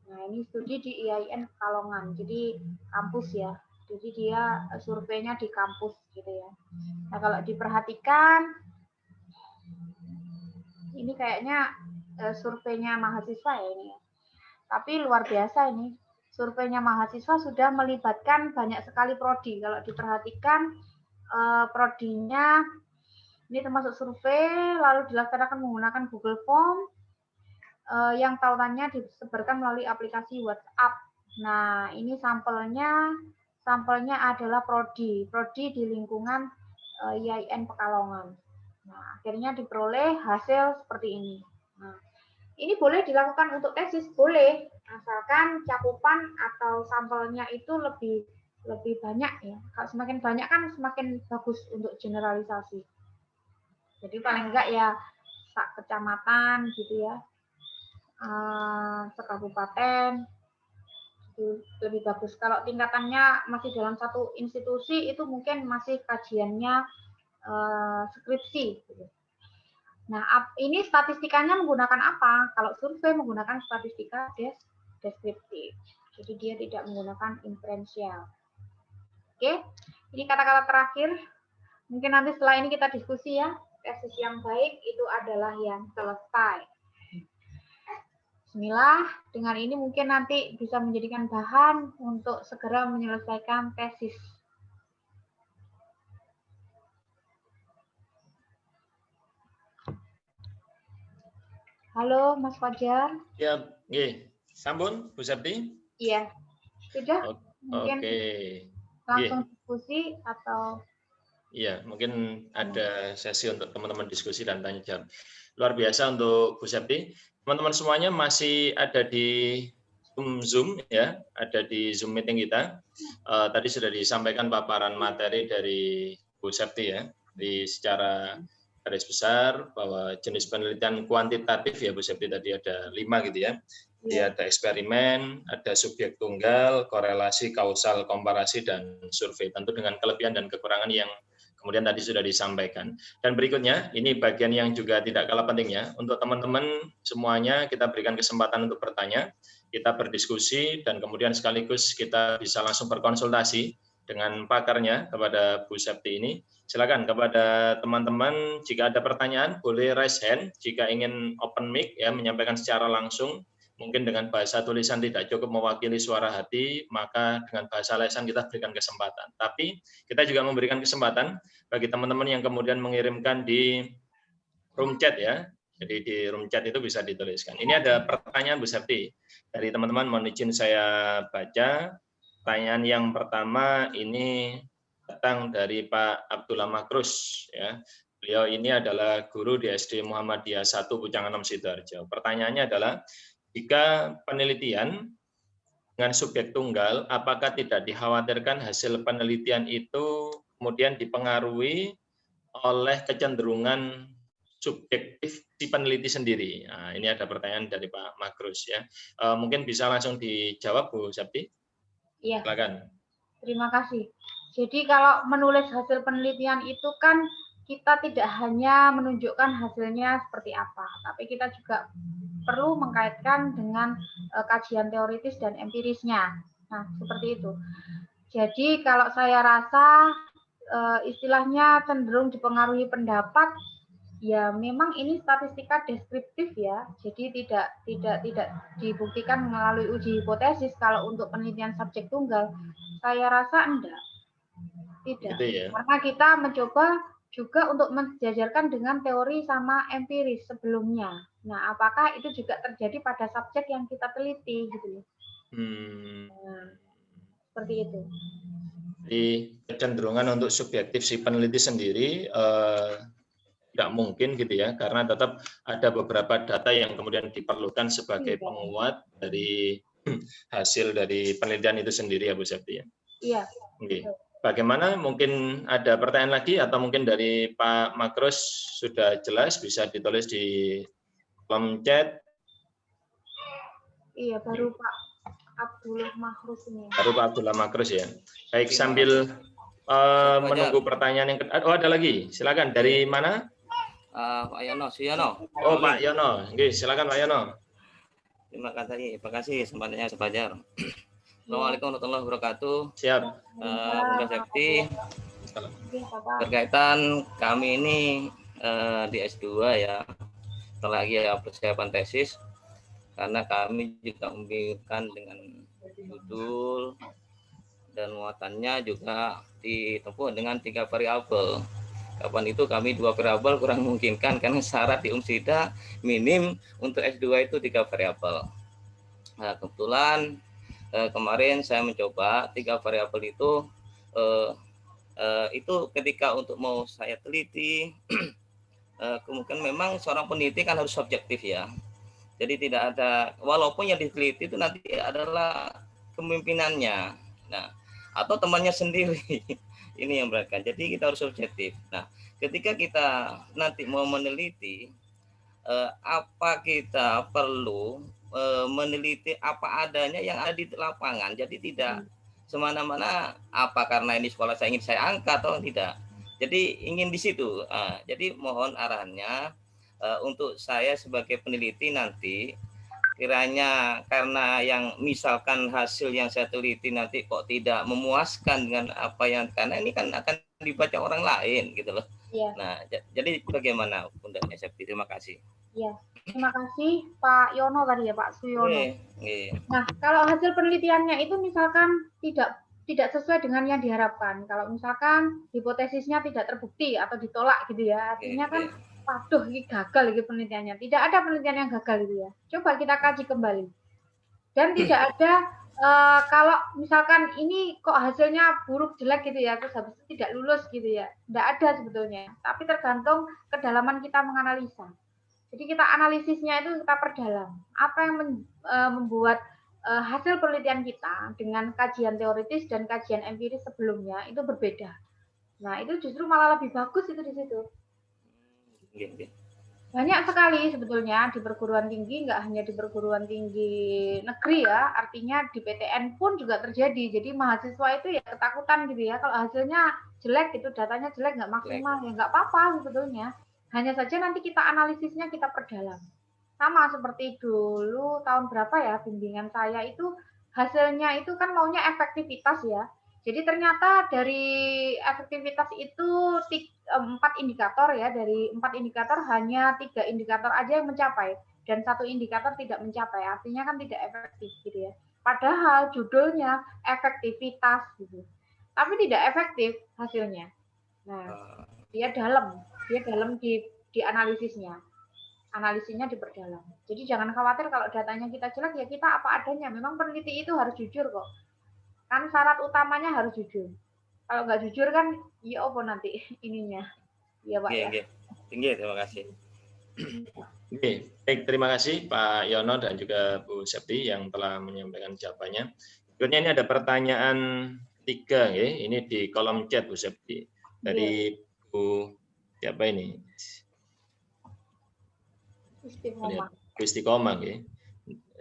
Nah, ini studi di IAIN Pekalongan, jadi kampus ya. Jadi dia surveinya di kampus gitu ya. Nah, kalau diperhatikan, ini kayaknya surveinya mahasiswa ya ini. Tapi luar biasa ini, surveinya mahasiswa sudah melibatkan banyak sekali prodi. Kalau diperhatikan prodinya, ini termasuk survei, lalu dilaksanakan menggunakan Google Form, yang tautannya disebarkan melalui aplikasi WhatsApp. Nah, ini sampelnya adalah prodi di lingkungan IAIN Pekalongan. Nah, akhirnya diperoleh hasil seperti ini. Nah, ini boleh dilakukan untuk tesis, boleh, asalkan cakupan atau sampelnya itu lebih banyak ya. Kalau semakin banyak kan semakin bagus untuk generalisasi. Jadi paling enggak ya kecamatan gitu ya, sekabupaten itu lebih bagus. Kalau tingkatannya masih dalam satu institusi itu mungkin masih kajiannya skripsi. Gitu. Nah, ini statistikanya menggunakan apa? Kalau survei menggunakan statistika deskriptif. Jadi dia tidak menggunakan inferensial. Oke, ini kata-kata terakhir. Mungkin nanti setelah ini kita diskusi ya. Tesis yang baik itu adalah yang selesai. Bismillah, dengan ini mungkin nanti bisa menjadikan bahan untuk segera menyelesaikan tesis. Halo, Mas Fajar. Ya, sampun, Bu Septi? Iya, sudah. Mungkin langsung diskusi atau? Iya, mungkin ada sesi untuk teman-teman diskusi dan tanya jawab. Luar biasa untuk Bu Septi. Teman-teman semuanya masih ada di Zoom ya, ada di Zoom meeting kita. Tadi sudah disampaikan paparan materi dari Bu Septi ya, secara garis besar bahwa jenis penelitian kuantitatif ya Bu Septi tadi ada 5 gitu ya. Jadi ada eksperimen, ada subjek tunggal, korelasi, kausal, komparasi, dan survei. Tentu dengan kelebihan dan kekurangan yang kemudian tadi sudah disampaikan. Dan berikutnya, ini bagian yang juga tidak kalah pentingnya. Untuk teman-teman semuanya, kita berikan kesempatan untuk bertanya, kita berdiskusi, dan kemudian sekaligus kita bisa langsung berkonsultasi dengan pakarnya kepada Bu Septi ini. Silakan kepada teman-teman, jika ada pertanyaan, boleh raise hand. Jika ingin open mic, ya menyampaikan secara langsung, mungkin dengan bahasa tulisan tidak cukup mewakili suara hati, maka dengan bahasa lisan kita berikan kesempatan. Tapi kita juga memberikan kesempatan bagi teman-teman yang kemudian mengirimkan di room chat ya. Jadi di room chat itu bisa dituliskan. Ini ada pertanyaan Bu Septi dari teman-teman, mohon izin saya baca. Pertanyaan yang pertama ini datang dari Pak Abdullah Makrus ya. Beliau ini adalah guru di SD Muhammadiyah 1 Pujanganom Sidoarjo. Pertanyaannya adalah, jika penelitian dengan subjek tunggal, apakah tidak dikhawatirkan hasil penelitian itu kemudian dipengaruhi oleh kecenderungan subjektif si peneliti sendiri? Nah, ini ada pertanyaan dari Pak Makrus ya. Mungkin bisa langsung dijawab Bu Septi. Iya. Silakan. Terima kasih. Jadi kalau menulis hasil penelitian itu kan kita tidak hanya menunjukkan hasilnya seperti apa, tapi kita juga perlu mengkaitkan dengan kajian teoritis dan empirisnya. Nah, seperti itu. Jadi kalau saya rasa istilahnya cenderung dipengaruhi pendapat, ya memang ini statistika deskriptif ya. Jadi tidak dibuktikan melalui uji hipotesis. Kalau untuk penelitian subjek tunggal, saya rasa enggak. Tidak. Gitu ya. Karena kita mencoba juga untuk menjajarkan dengan teori sama empiris sebelumnya. Nah, apakah itu juga terjadi pada subjek yang kita teliti gitu loh. Nah, seperti itu. Jadi kecenderungan untuk subjektif si peneliti sendiri tidak mungkin gitu ya, karena tetap ada beberapa data yang kemudian diperlukan sebagai penguat dari hasil dari penelitian itu sendiri ya Bu Septi ya. Iya. Okay. Bagaimana, mungkin ada pertanyaan lagi atau mungkin dari Pak Makrus sudah jelas, bisa ditulis di kolom chat. Iya, baru Pak Abdullah Makrus ini. Baru Pak Abdullah Makrus ya. Baik, sambil menunggu pertanyaan yang kedua. Oh, ada lagi. Silakan. Dari mana? Pak Yono, Suyono. Oh, Pak Yono. Oke, silakan Pak Yono. Terima kasih kesempatannya Pak Fajar. Assalamualaikum warahmatullahi wabarakatuh. Siap. Bunda Septi, berkaitan kami ini di S2 ya, setelah lagi ya persiapan tesis, karena kami juga membingungkan dengan judul dan muatannya juga ditempuh dengan 3 variabel. Kapan itu kami 2 variabel kurang memungkinkan karena syarat di UMSIDA minim untuk S2 itu 3 variabel. Nah, kebetulan kemarin saya mencoba 3 variabel itu ketika untuk mau saya teliti kemungkinan memang seorang peneliti kan harus subjektif ya. Jadi tidak ada, walaupun yang diteliti itu nanti adalah kepemimpinannya, nah atau temannya sendiri, ini yang beratkan. Jadi kita harus subjektif. Nah, ketika kita nanti mau meneliti, apa kita perlu meneliti apa adanya yang ada di lapangan. Jadi tidak semena-mena apa karena ini sekolah saya ingin saya angkat atau tidak. Jadi ingin di situ. Jadi mohon arahannya. Untuk saya sebagai peneliti nanti kiranya karena yang misalkan hasil yang saya teliti nanti kok tidak memuaskan dengan apa yang karena ini kan akan dibaca orang lain gitu loh. Iya. Nah, jadi bagaimana Bunda Septi? Terima kasih. Iya. Terima kasih Pak Yono tadi ya, Pak Suyono. Iya. Nah, kalau hasil penelitiannya itu misalkan tidak sesuai dengan yang diharapkan. Kalau misalkan hipotesisnya tidak terbukti atau ditolak gitu ya, artinya kan waduh, ini gagal ini penelitiannya. Tidak ada penelitian yang gagal gitu ya. Coba kita kaji kembali. Dan tidak ada kalau misalkan ini kok hasilnya buruk jelek gitu ya, terus habis itu tidak lulus gitu ya. Tidak ada sebetulnya. Tapi tergantung kedalaman kita menganalisa. Jadi kita analisisnya itu kita perdalam. Apa yang membuat hasil penelitian kita dengan kajian teoritis dan kajian empiris sebelumnya itu berbeda. Nah, itu justru malah lebih bagus itu di situ. Banyak sekali sebetulnya di perguruan tinggi, nggak hanya di perguruan tinggi negeri ya, artinya di PTN pun juga terjadi. Jadi mahasiswa itu ya ketakutan gitu ya, kalau hasilnya jelek gitu, datanya jelek nggak maksimal, ya nggak apa-apa sebetulnya. Hanya saja nanti kita analisisnya kita perdalam. Sama seperti dulu tahun berapa ya bimbingan saya itu hasilnya itu kan maunya efektivitas ya. Jadi ternyata dari efektivitas itu 4 indikator ya, dari 4 indikator hanya 3 indikator aja yang mencapai dan 1 indikator tidak mencapai, artinya kan tidak efektif gitu ya. Padahal judulnya efektivitas gitu, tapi tidak efektif hasilnya. Nah, dia dalam di analisisnya, analisisnya diperdalam. Jadi jangan khawatir kalau datanya kita jelek ya kita apa adanya. Memang peneliti itu harus jujur kok. Kan syarat utamanya harus jujur. Kalau nggak jujur kan, ya apa nanti ininya. Ya Pak. Tinggi, terima kasih. Oke, baik, terima kasih Pak Yono dan juga Bu Septi yang telah menyampaikan jawabannya. Berikutnya ini ada pertanyaan 3, ya. Ini di kolom chat Bu Septi dari Bu siapa ini? Istiqomah. Bu Istiqomah, ya.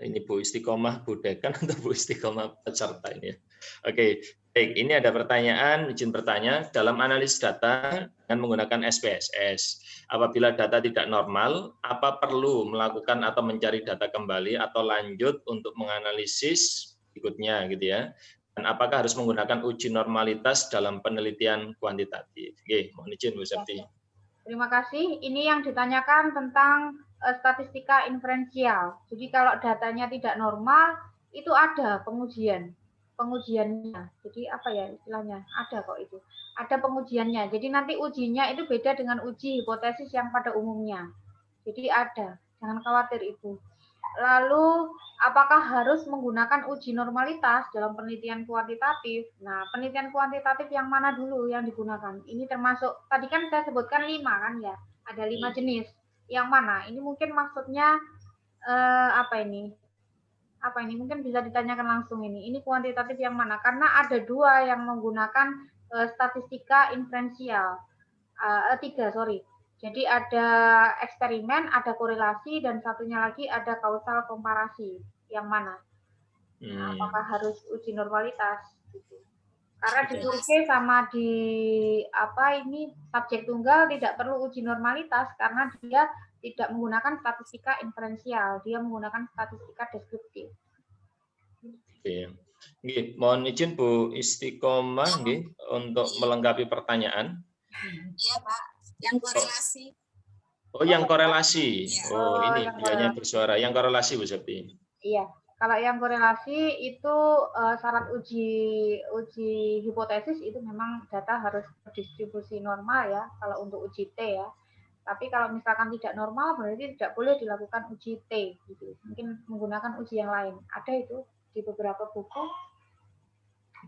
Ini Bu Istiqomah, Bu Dekan atau Bu Istiqomah peserta ini ya. Oke, baik. Ini ada pertanyaan, izin bertanya. Dalam analisis data dengan menggunakan SPSS, apabila data tidak normal, apa perlu melakukan atau mencari data kembali atau lanjut untuk menganalisis berikutnya, gitu ya? Dan apakah harus menggunakan uji normalitas dalam penelitian kuantitatif? Oke, mohon izin Bu Septi. Terima kasih. Ini yang ditanyakan tentang statistika inferensial. Jadi kalau datanya tidak normal, itu ada pengujiannya. Jadi apa ya istilahnya? Ada kok itu. Ada pengujiannya. Jadi nanti ujinya itu beda dengan uji hipotesis yang pada umumnya. Jadi ada. Jangan khawatir Ibu. Lalu apakah harus menggunakan uji normalitas dalam penelitian kuantitatif? Nah, penelitian kuantitatif yang mana dulu yang digunakan? Ini termasuk, tadi kan saya sebutkan 5 kan ya, ada 5 jenis. Yang mana? Ini mungkin maksudnya apa ini? Apa ini? Mungkin bisa ditanyakan langsung ini. Ini kuantitatif yang mana? Karena ada 2 yang menggunakan statistika inferensial. 3, sorry. Jadi ada eksperimen, ada korelasi, dan satunya lagi ada kausal komparasi. Yang mana? Nah, apakah harus uji normalitas? Gitu. Karena di survei sama di subjek tunggal tidak perlu uji normalitas karena dia tidak menggunakan statistika inferensial, dia menggunakan statistika deskriptif. Oke. Mohon izin Bu Istiqomah untuk melengkapi pertanyaan. Iya Pak. Yang korelasi. Oh, yang korelasi. Oh, ini dianya bersuara. Yang korelasi Bu Septi. Iya. Kalau yang korelasi itu syarat uji hipotesis itu memang data harus berdistribusi normal ya, kalau untuk uji T ya. Tapi kalau misalkan tidak normal berarti tidak boleh dilakukan uji T gitu. Mungkin menggunakan uji yang lain. Ada itu di beberapa buku.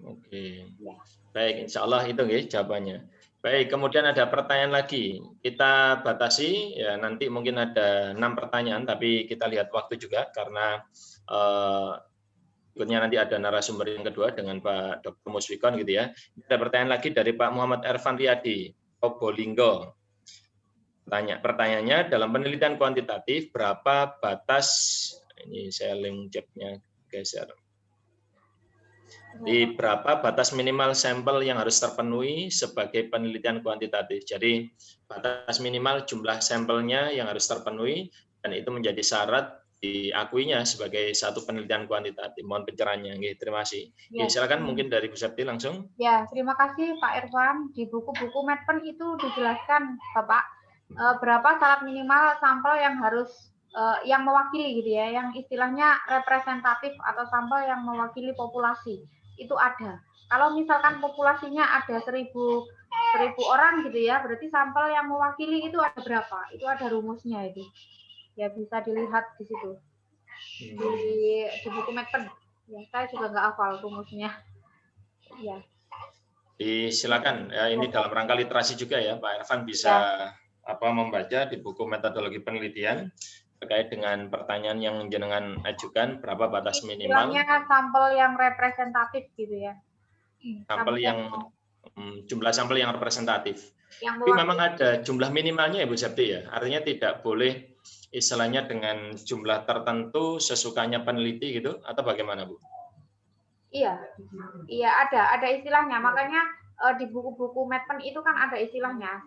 Oke. Ya. Baik, insya Allah itu ya jawabannya. Baik, kemudian ada pertanyaan lagi. Kita batasi ya, nanti mungkin ada 6 pertanyaan, tapi kita lihat waktu juga karena berikutnya nanti ada narasumber yang kedua dengan Pak Dr. Musfikon gitu ya. Ada pertanyaan lagi dari Pak Muhammad Ervan Riyadi, Probolinggo. Pertanyaannya, dalam penelitian kuantitatif berapa batas, ini saya link chatnya geser. Di berapa batas minimal sampel yang harus terpenuhi sebagai penelitian kuantitatif. Jadi batas minimal jumlah sampelnya yang harus terpenuhi dan itu menjadi syarat diakuinya sebagai satu penelitian kuantitatif. Mohon pencerahannya. Terima kasih. Ya. Silakan mungkin dari Bu Septi langsung. Ya, terima kasih Pak Irfan. Di buku-buku Medpen itu dijelaskan Bapak berapa syarat minimal sampel yang harus yang mewakili gitu ya, yang istilahnya representatif atau sampel yang mewakili populasi. Itu ada. Kalau misalkan populasinya ada 1000 orang gitu ya, berarti sampel yang mewakili itu ada berapa? Itu ada rumusnya itu. Ya bisa dilihat di situ. Di buku Medpen. Ya, saya juga nggak hafal rumusnya. Ya. Silakan. Ya, ini dalam rangka literasi juga ya, Pak Irfan bisa membaca di buku metodologi penelitian terkait dengan pertanyaan yang jenengan ajukan, berapa batas minimal. Istilahnya sampel yang representatif gitu ya. Sampel yang jumlah sampel yang representatif. Tapi memang ada jumlah minimalnya ya Bu Septi ya. Artinya tidak boleh istilahnya dengan jumlah tertentu sesukanya peneliti gitu atau bagaimana Bu? Iya, ada istilahnya. Makanya di buku-buku Medpen itu kan ada istilahnya.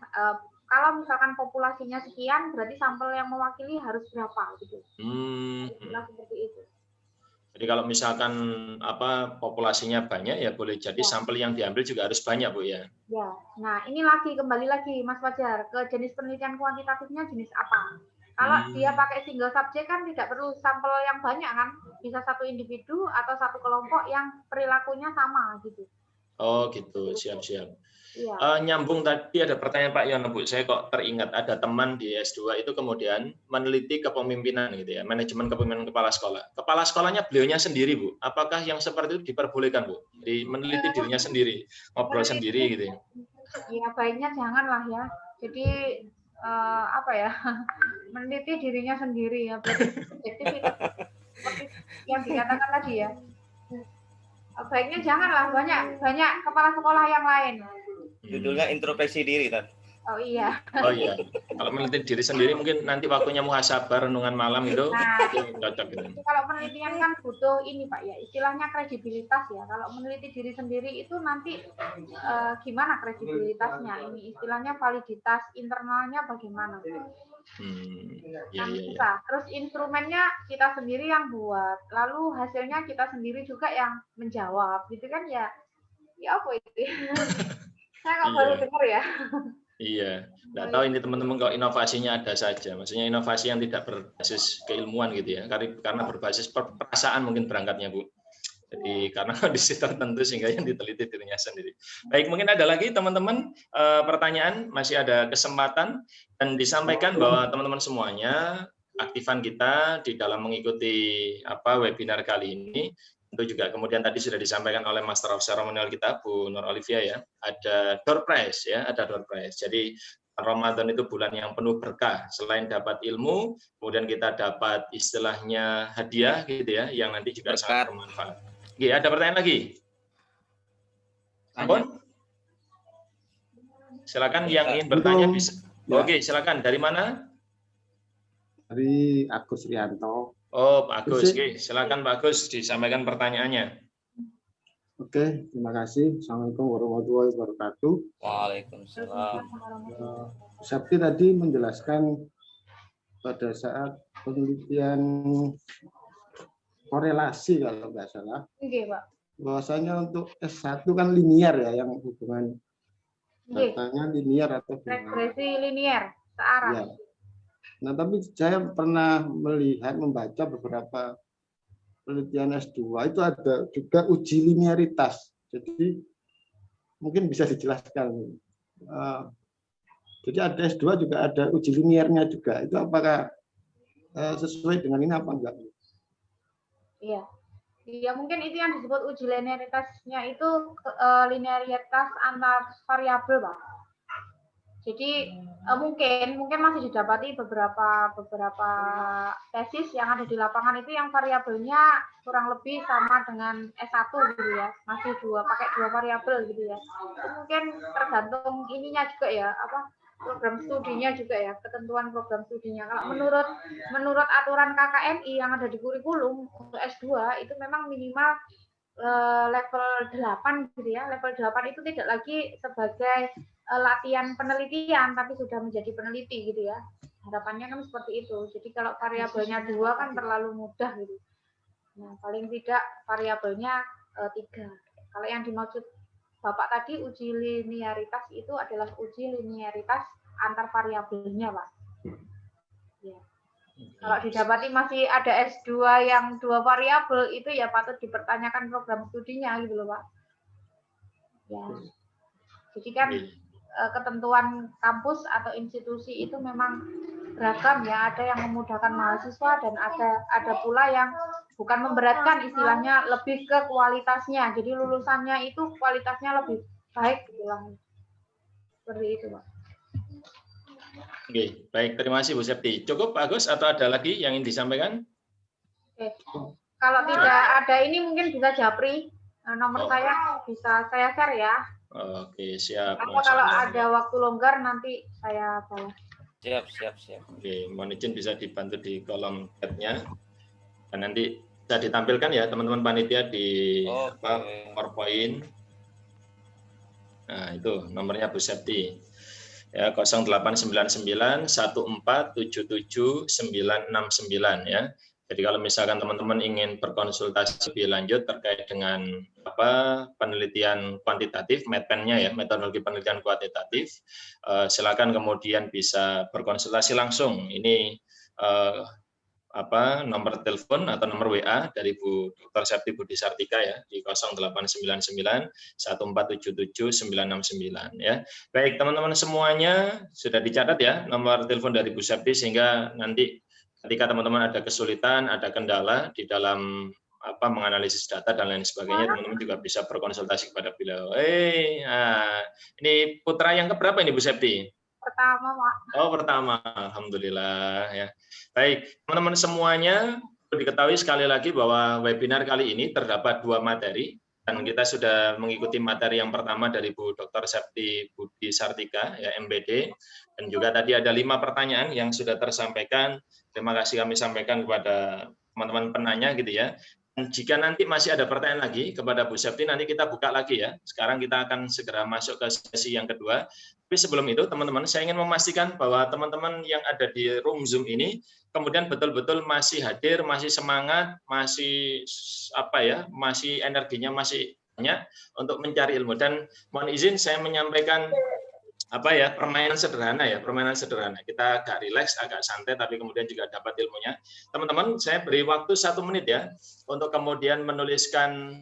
Kalau misalkan populasinya sekian, berarti sampel yang mewakili harus berapa gitu. Istilah seperti itu. Jadi kalau misalkan populasinya banyak ya boleh jadi sampel yang diambil juga harus banyak Bu ya. Ya. Nah, ini kembali lagi Mas Fajar ke jenis penelitian kuantitatifnya jenis apa. Kalau dia pakai single subject kan tidak perlu sampel yang banyak kan, bisa satu individu atau satu kelompok yang perilakunya sama gitu. Oh gitu, siap-siap. Iya. Nyambung tadi ada pertanyaan Pak Yono Bu, saya kok teringat ada teman di S2 itu kemudian meneliti kepemimpinan gitu ya, manajemen kepemimpinan kepala sekolah. Kepala sekolahnya beliaunya sendiri Bu, apakah yang seperti itu diperbolehkan Bu? Jadi meneliti dirinya sendiri, ngobrol sendiri gitu ya? Iya baiknya janganlah ya. Jadi meneliti dirinya sendiri ya, seperti yang dikatakan tadi ya. Baiknya janganlah, banyak kepala sekolah yang lain. Judulnya introspeksi diri kan. Oh iya. Oh iya. Kalau meneliti diri sendiri mungkin nanti waktunya muhasabah renungan malam itu cocok gitu. Kalau penelitian kan butuh ini Pak ya, istilahnya kredibilitas ya. Kalau meneliti diri sendiri itu nanti gimana kredibilitasnya? Ini istilahnya validitas internalnya bagaimana? Bisa. Terus instrumennya kita sendiri yang buat, lalu hasilnya kita sendiri juga yang menjawab, gitu kan ya? Ya apa itu? Saya nggak baru dengar ya. Iya, nggak tahu ini teman-teman kalau inovasinya ada saja, maksudnya inovasi yang tidak berbasis keilmuan gitu ya, karena berbasis perasaan mungkin berangkatnya Bu. Jadi karena kondisi tertentu sehingga yang diteliti dirinya sendiri. Baik, mungkin ada lagi teman-teman pertanyaan, masih ada kesempatan dan disampaikan bahwa teman-teman semuanya aktifan kita di dalam mengikuti webinar kali ini. Tentu juga kemudian tadi sudah disampaikan oleh Master of Ceremonial kita Bu Nur Olivia ya, ada door prize ya, ada door prize. Jadi Ramadan itu bulan yang penuh berkah. Selain dapat ilmu, kemudian kita dapat istilahnya hadiah gitu ya, yang nanti juga sangat bermanfaat. Oke, ada pertanyaan lagi? Ampun? Silakan yang ingin bertanya bisa. Oke, silakan. Dari mana? Dari Agus Rianto. Oh, Pak Agus. Oke, silakan Pak Agus disampaikan pertanyaannya. Oke, terima kasih. Assalamualaikum warahmatullahi wabarakatuh. Waalaikumsalam. Sabti tadi menjelaskan pada saat penelitian korelasi kalau nggak salah. Oke, Pak. Bahwasanya untuk S1 kan linear ya, yang hubungan datanya linear atau regresi linear searah. Ya. Nah, tapi saya pernah membaca beberapa penelitian S2 itu ada juga uji linearitas. Jadi mungkin bisa dijelaskan. Jadi ada S2 juga ada uji linearnya juga. Itu apakah sesuai dengan ini apa enggak? Iya. Ya mungkin itu yang disebut uji linearitasnya itu linearitas antar variabel, Pak. Jadi mungkin masih didapati beberapa tesis yang ada di lapangan itu yang variabelnya kurang lebih sama dengan S1 gitu ya, masih pakai dua variabel gitu ya. Itu mungkin tergantung ininya juga ya, program studinya juga ya, ketentuan program studinya. Kalau menurut aturan KKNI yang ada di kurikulum untuk S2 itu memang minimal level 8 gitu ya. Level 8 itu tidak lagi sebagai latihan penelitian tapi sudah menjadi peneliti gitu ya. Harapannya kan seperti itu. Jadi kalau variabelnya 2 kan terlalu mudah gitu. Nah, paling tidak variabelnya 3. Kalau yang dimaksud Bapak tadi uji linearitas itu adalah uji linearitas antar variabelnya, Pak. Ya. Kalau didapati masih ada S2 yang 2 variabel itu ya patut dipertanyakan program studinya gitu loh, Pak. Ya. Jadi kan ketentuan kampus atau institusi itu memang beragam ya, ada yang memudahkan mahasiswa dan ada pula yang bukan memberatkan, istilahnya lebih ke kualitasnya. Jadi lulusannya itu kualitasnya lebih baik gitu lah. Seperti itu, Pak. Oke, baik, terima kasih Bu Septi. Cukup Pak Agus atau ada lagi yang ingin disampaikan? Oke. Kalau tidak ada ini mungkin bisa Japri. Nomor saya bisa saya share ya. Oke, siap. Atau kalau ada waktu longgar nanti saya balas. Siap. Oke, mohon izin bisa dibantu di kolom chat-nya. Dan nanti bisa ditampilkan ya teman-teman panitia di PowerPoint. Nah, itu nomornya Bu Septi. Ya, 0899 1477 969 ya. Jadi kalau misalkan teman-teman ingin berkonsultasi lebih lanjut terkait dengan penelitian kuantitatif, METPEN-nya ya, metodologi penelitian kuantitatif, silakan kemudian bisa berkonsultasi langsung. Ini nomor telepon atau nomor WA dari Bu Dr. Septi Budi Sartika ya di 0899 1477 969 ya. Baik teman-teman semuanya sudah dicatat ya nomor telepon dari Bu Septi sehingga nanti ketika teman-teman ada kesulitan, ada kendala di dalam menganalisis data dan lain sebagainya, teman-teman juga bisa berkonsultasi kepada beliau. Ini putra yang keberapa ini Bu Septi? Pertama, Pak. Oh, pertama. Alhamdulillah ya. Baik, teman-teman semuanya, perlu diketahui sekali lagi bahwa webinar kali ini terdapat 2 materi dan kita sudah mengikuti materi yang pertama dari Bu Dr. Septi Budi Sartika ya MBD, dan juga tadi ada 5 pertanyaan yang sudah tersampaikan. Terima kasih kami sampaikan kepada teman-teman penanya gitu ya. Dan jika nanti masih ada pertanyaan lagi kepada Bu Septi, nanti kita buka lagi ya. Sekarang kita akan segera masuk ke sesi yang kedua. Tapi sebelum itu, teman-teman, saya ingin memastikan bahwa teman-teman yang ada di room Zoom ini kemudian betul-betul masih hadir, masih semangat, masih masih energinya masih banyak untuk mencari ilmu. Dan mohon izin saya menyampaikan permainan sederhana ya, permainan sederhana. Kita agak rileks, agak santai, tapi kemudian juga dapat ilmunya. Teman-teman, saya beri waktu 1 menit ya, untuk kemudian menuliskan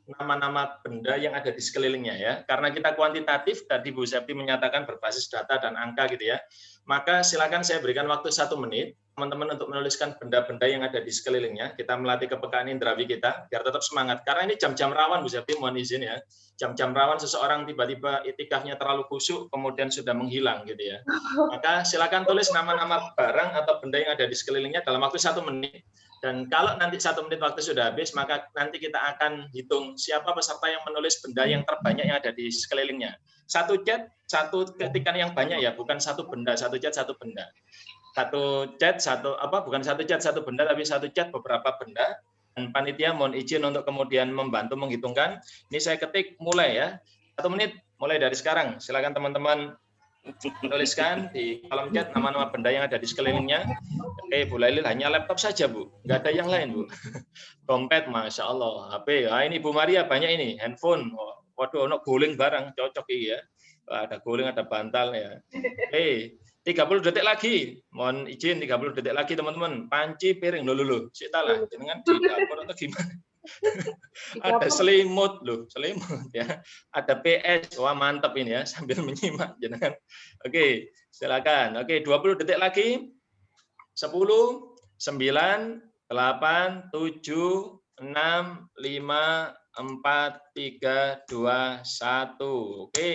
nama-nama benda yang ada di sekelilingnya ya. Karena kita kuantitatif, tadi Bu Septi menyatakan berbasis data dan angka gitu ya. Maka silakan saya berikan waktu 1 menit, teman-teman untuk menuliskan benda-benda yang ada di sekelilingnya. Kita melatih kepekaan indrawi kita, biar tetap semangat. Karena ini jam-jam rawan Bu Septi, mohon izin ya. Jam-jam rawan seseorang tiba-tiba itikafnya terlalu khusyuk, kemudian sudah menghilang gitu ya. Maka silakan tulis nama-nama barang atau benda yang ada di sekelilingnya dalam waktu 1 menit. Dan kalau nanti 1 menit waktu sudah habis, maka nanti kita akan hitung siapa peserta yang menulis benda yang terbanyak yang ada di sekelilingnya. 1 chat, 1 ketikan yang banyak ya, bukan 1 benda, 1 chat, 1 benda. 1 chat, bukan 1 chat, 1 benda, tapi 1 chat beberapa benda. Dan panitia mohon izin untuk kemudian membantu menghitungkan. Ini saya ketik mulai ya. 1 menit mulai dari sekarang. Silakan teman-teman tuliskan di kolom chat nama-nama benda yang ada di sekelilingnya. Oke, Bu Lailil hanya laptop saja Bu, nggak ada yang lain Bu. Dompet, Masya Allah, HP. Ini Bu Maria banyak ini, handphone. Waduh, ono guling barang, cocok ya. Ada guling, ada bantal ya. 30 detik lagi. Mohon izin 30 detik lagi teman-teman. Panci piring lho. Sik lah jenengan di dapur atau gimana? Ada selimut loh, selimut ya. Ada PS. Wah, mantap ini ya sambil menyimak jenengan. Oke, silakan. Oke, 20 detik lagi. 10, 9, 8, 7, 6, 5, 4, 3, 2, 1. Oke,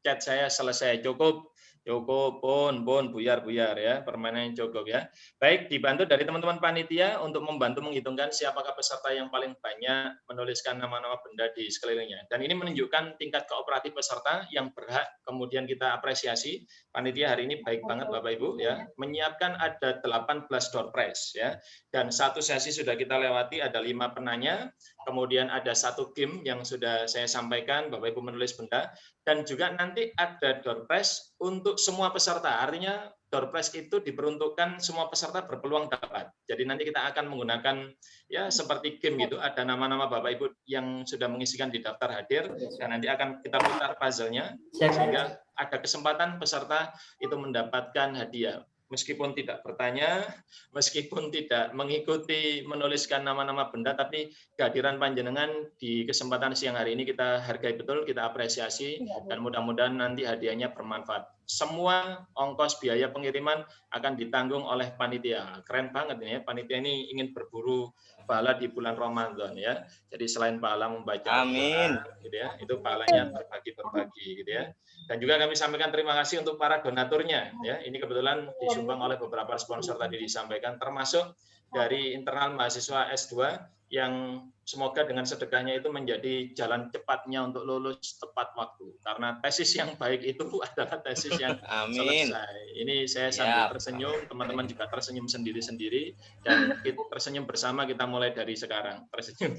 chat saya selesai. Cukup pun buyar ya, permainan cukup ya. Baik, dibantu dari teman-teman panitia untuk membantu menghitungkan siapakah peserta yang paling banyak menuliskan nama-nama benda di sekelilingnya. Dan ini menunjukkan tingkat kooperatif peserta yang berhak kemudian kita apresiasi. Panitia hari ini baik banget Bapak Ibu ya, menyiapkan ada 18 door prize ya. Dan satu sesi sudah kita lewati, ada 5 penanya, kemudian ada 1 game yang sudah saya sampaikan, Bapak Ibu menulis benda, dan juga nanti ada door prize untuk semua peserta. Artinya door prize itu diperuntukkan semua peserta berpeluang dapat. Jadi nanti kita akan menggunakan ya seperti game gitu, ada nama-nama Bapak Ibu yang sudah mengisikan di daftar hadir, dan nanti akan kita putar puzzle-nya sehingga ada kesempatan peserta itu mendapatkan hadiah. Meskipun tidak bertanya, meskipun tidak mengikuti menuliskan nama-nama benda, tapi kehadiran panjenengan di kesempatan siang hari ini kita hargai betul, kita apresiasi, dan mudah-mudahan nanti hadiahnya bermanfaat. Semua ongkos biaya pengiriman akan ditanggung oleh panitia. Keren banget ini ya, panitia ini ingin berburu pahala di bulan Ramadan ya. Jadi selain pahala membaca Amin. gitu ya, itu pahalanya berbagi gitu ya. Dan juga kami sampaikan terima kasih untuk para donaturnya ya. Ini kebetulan disumbang oleh beberapa sponsor tadi disampaikan, termasuk dari internal mahasiswa S2 yang semoga dengan sedekahnya itu menjadi jalan cepatnya untuk lulus tepat waktu. Karena tesis yang baik itu adalah tesis yang selesai. Ini saya sambil tersenyum, teman-teman juga tersenyum sendiri-sendiri, dan kita tersenyum bersama, kita mulai dari sekarang. Tersenyum.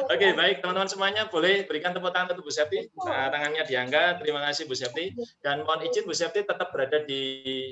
Oke, baik teman-teman semuanya, boleh berikan tepuk tangan untuk Bu Septi. Tangannya diangkat, terima kasih Bu Septi. Dan mohon izin Bu Septi tetap berada di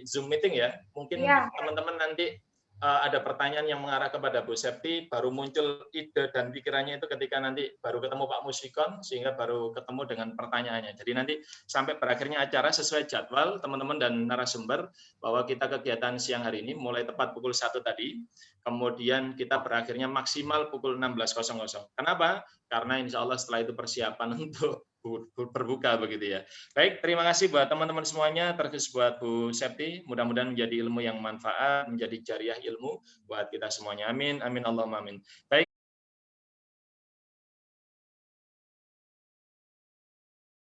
Zoom meeting ya. Mungkin teman-teman nanti ada pertanyaan yang mengarah kepada Bu Septi, baru muncul ide dan pikirannya itu ketika nanti baru ketemu Pak Musikon, sehingga baru ketemu dengan pertanyaannya. Jadi nanti sampai berakhirnya acara sesuai jadwal teman-teman dan narasumber, bahwa kita kegiatan siang hari ini mulai tepat pukul 1 tadi, kemudian kita berakhirnya maksimal pukul 16.00. Kenapa? Karena insya Allah setelah itu persiapan untuk berbuka begitu ya. Baik, terima kasih buat teman-teman semuanya, terkhusus buat Bu Septi. Mudah-mudahan menjadi ilmu yang manfaat, menjadi jariah ilmu buat kita semuanya. Amin, amin, Allahumma amin. Baik.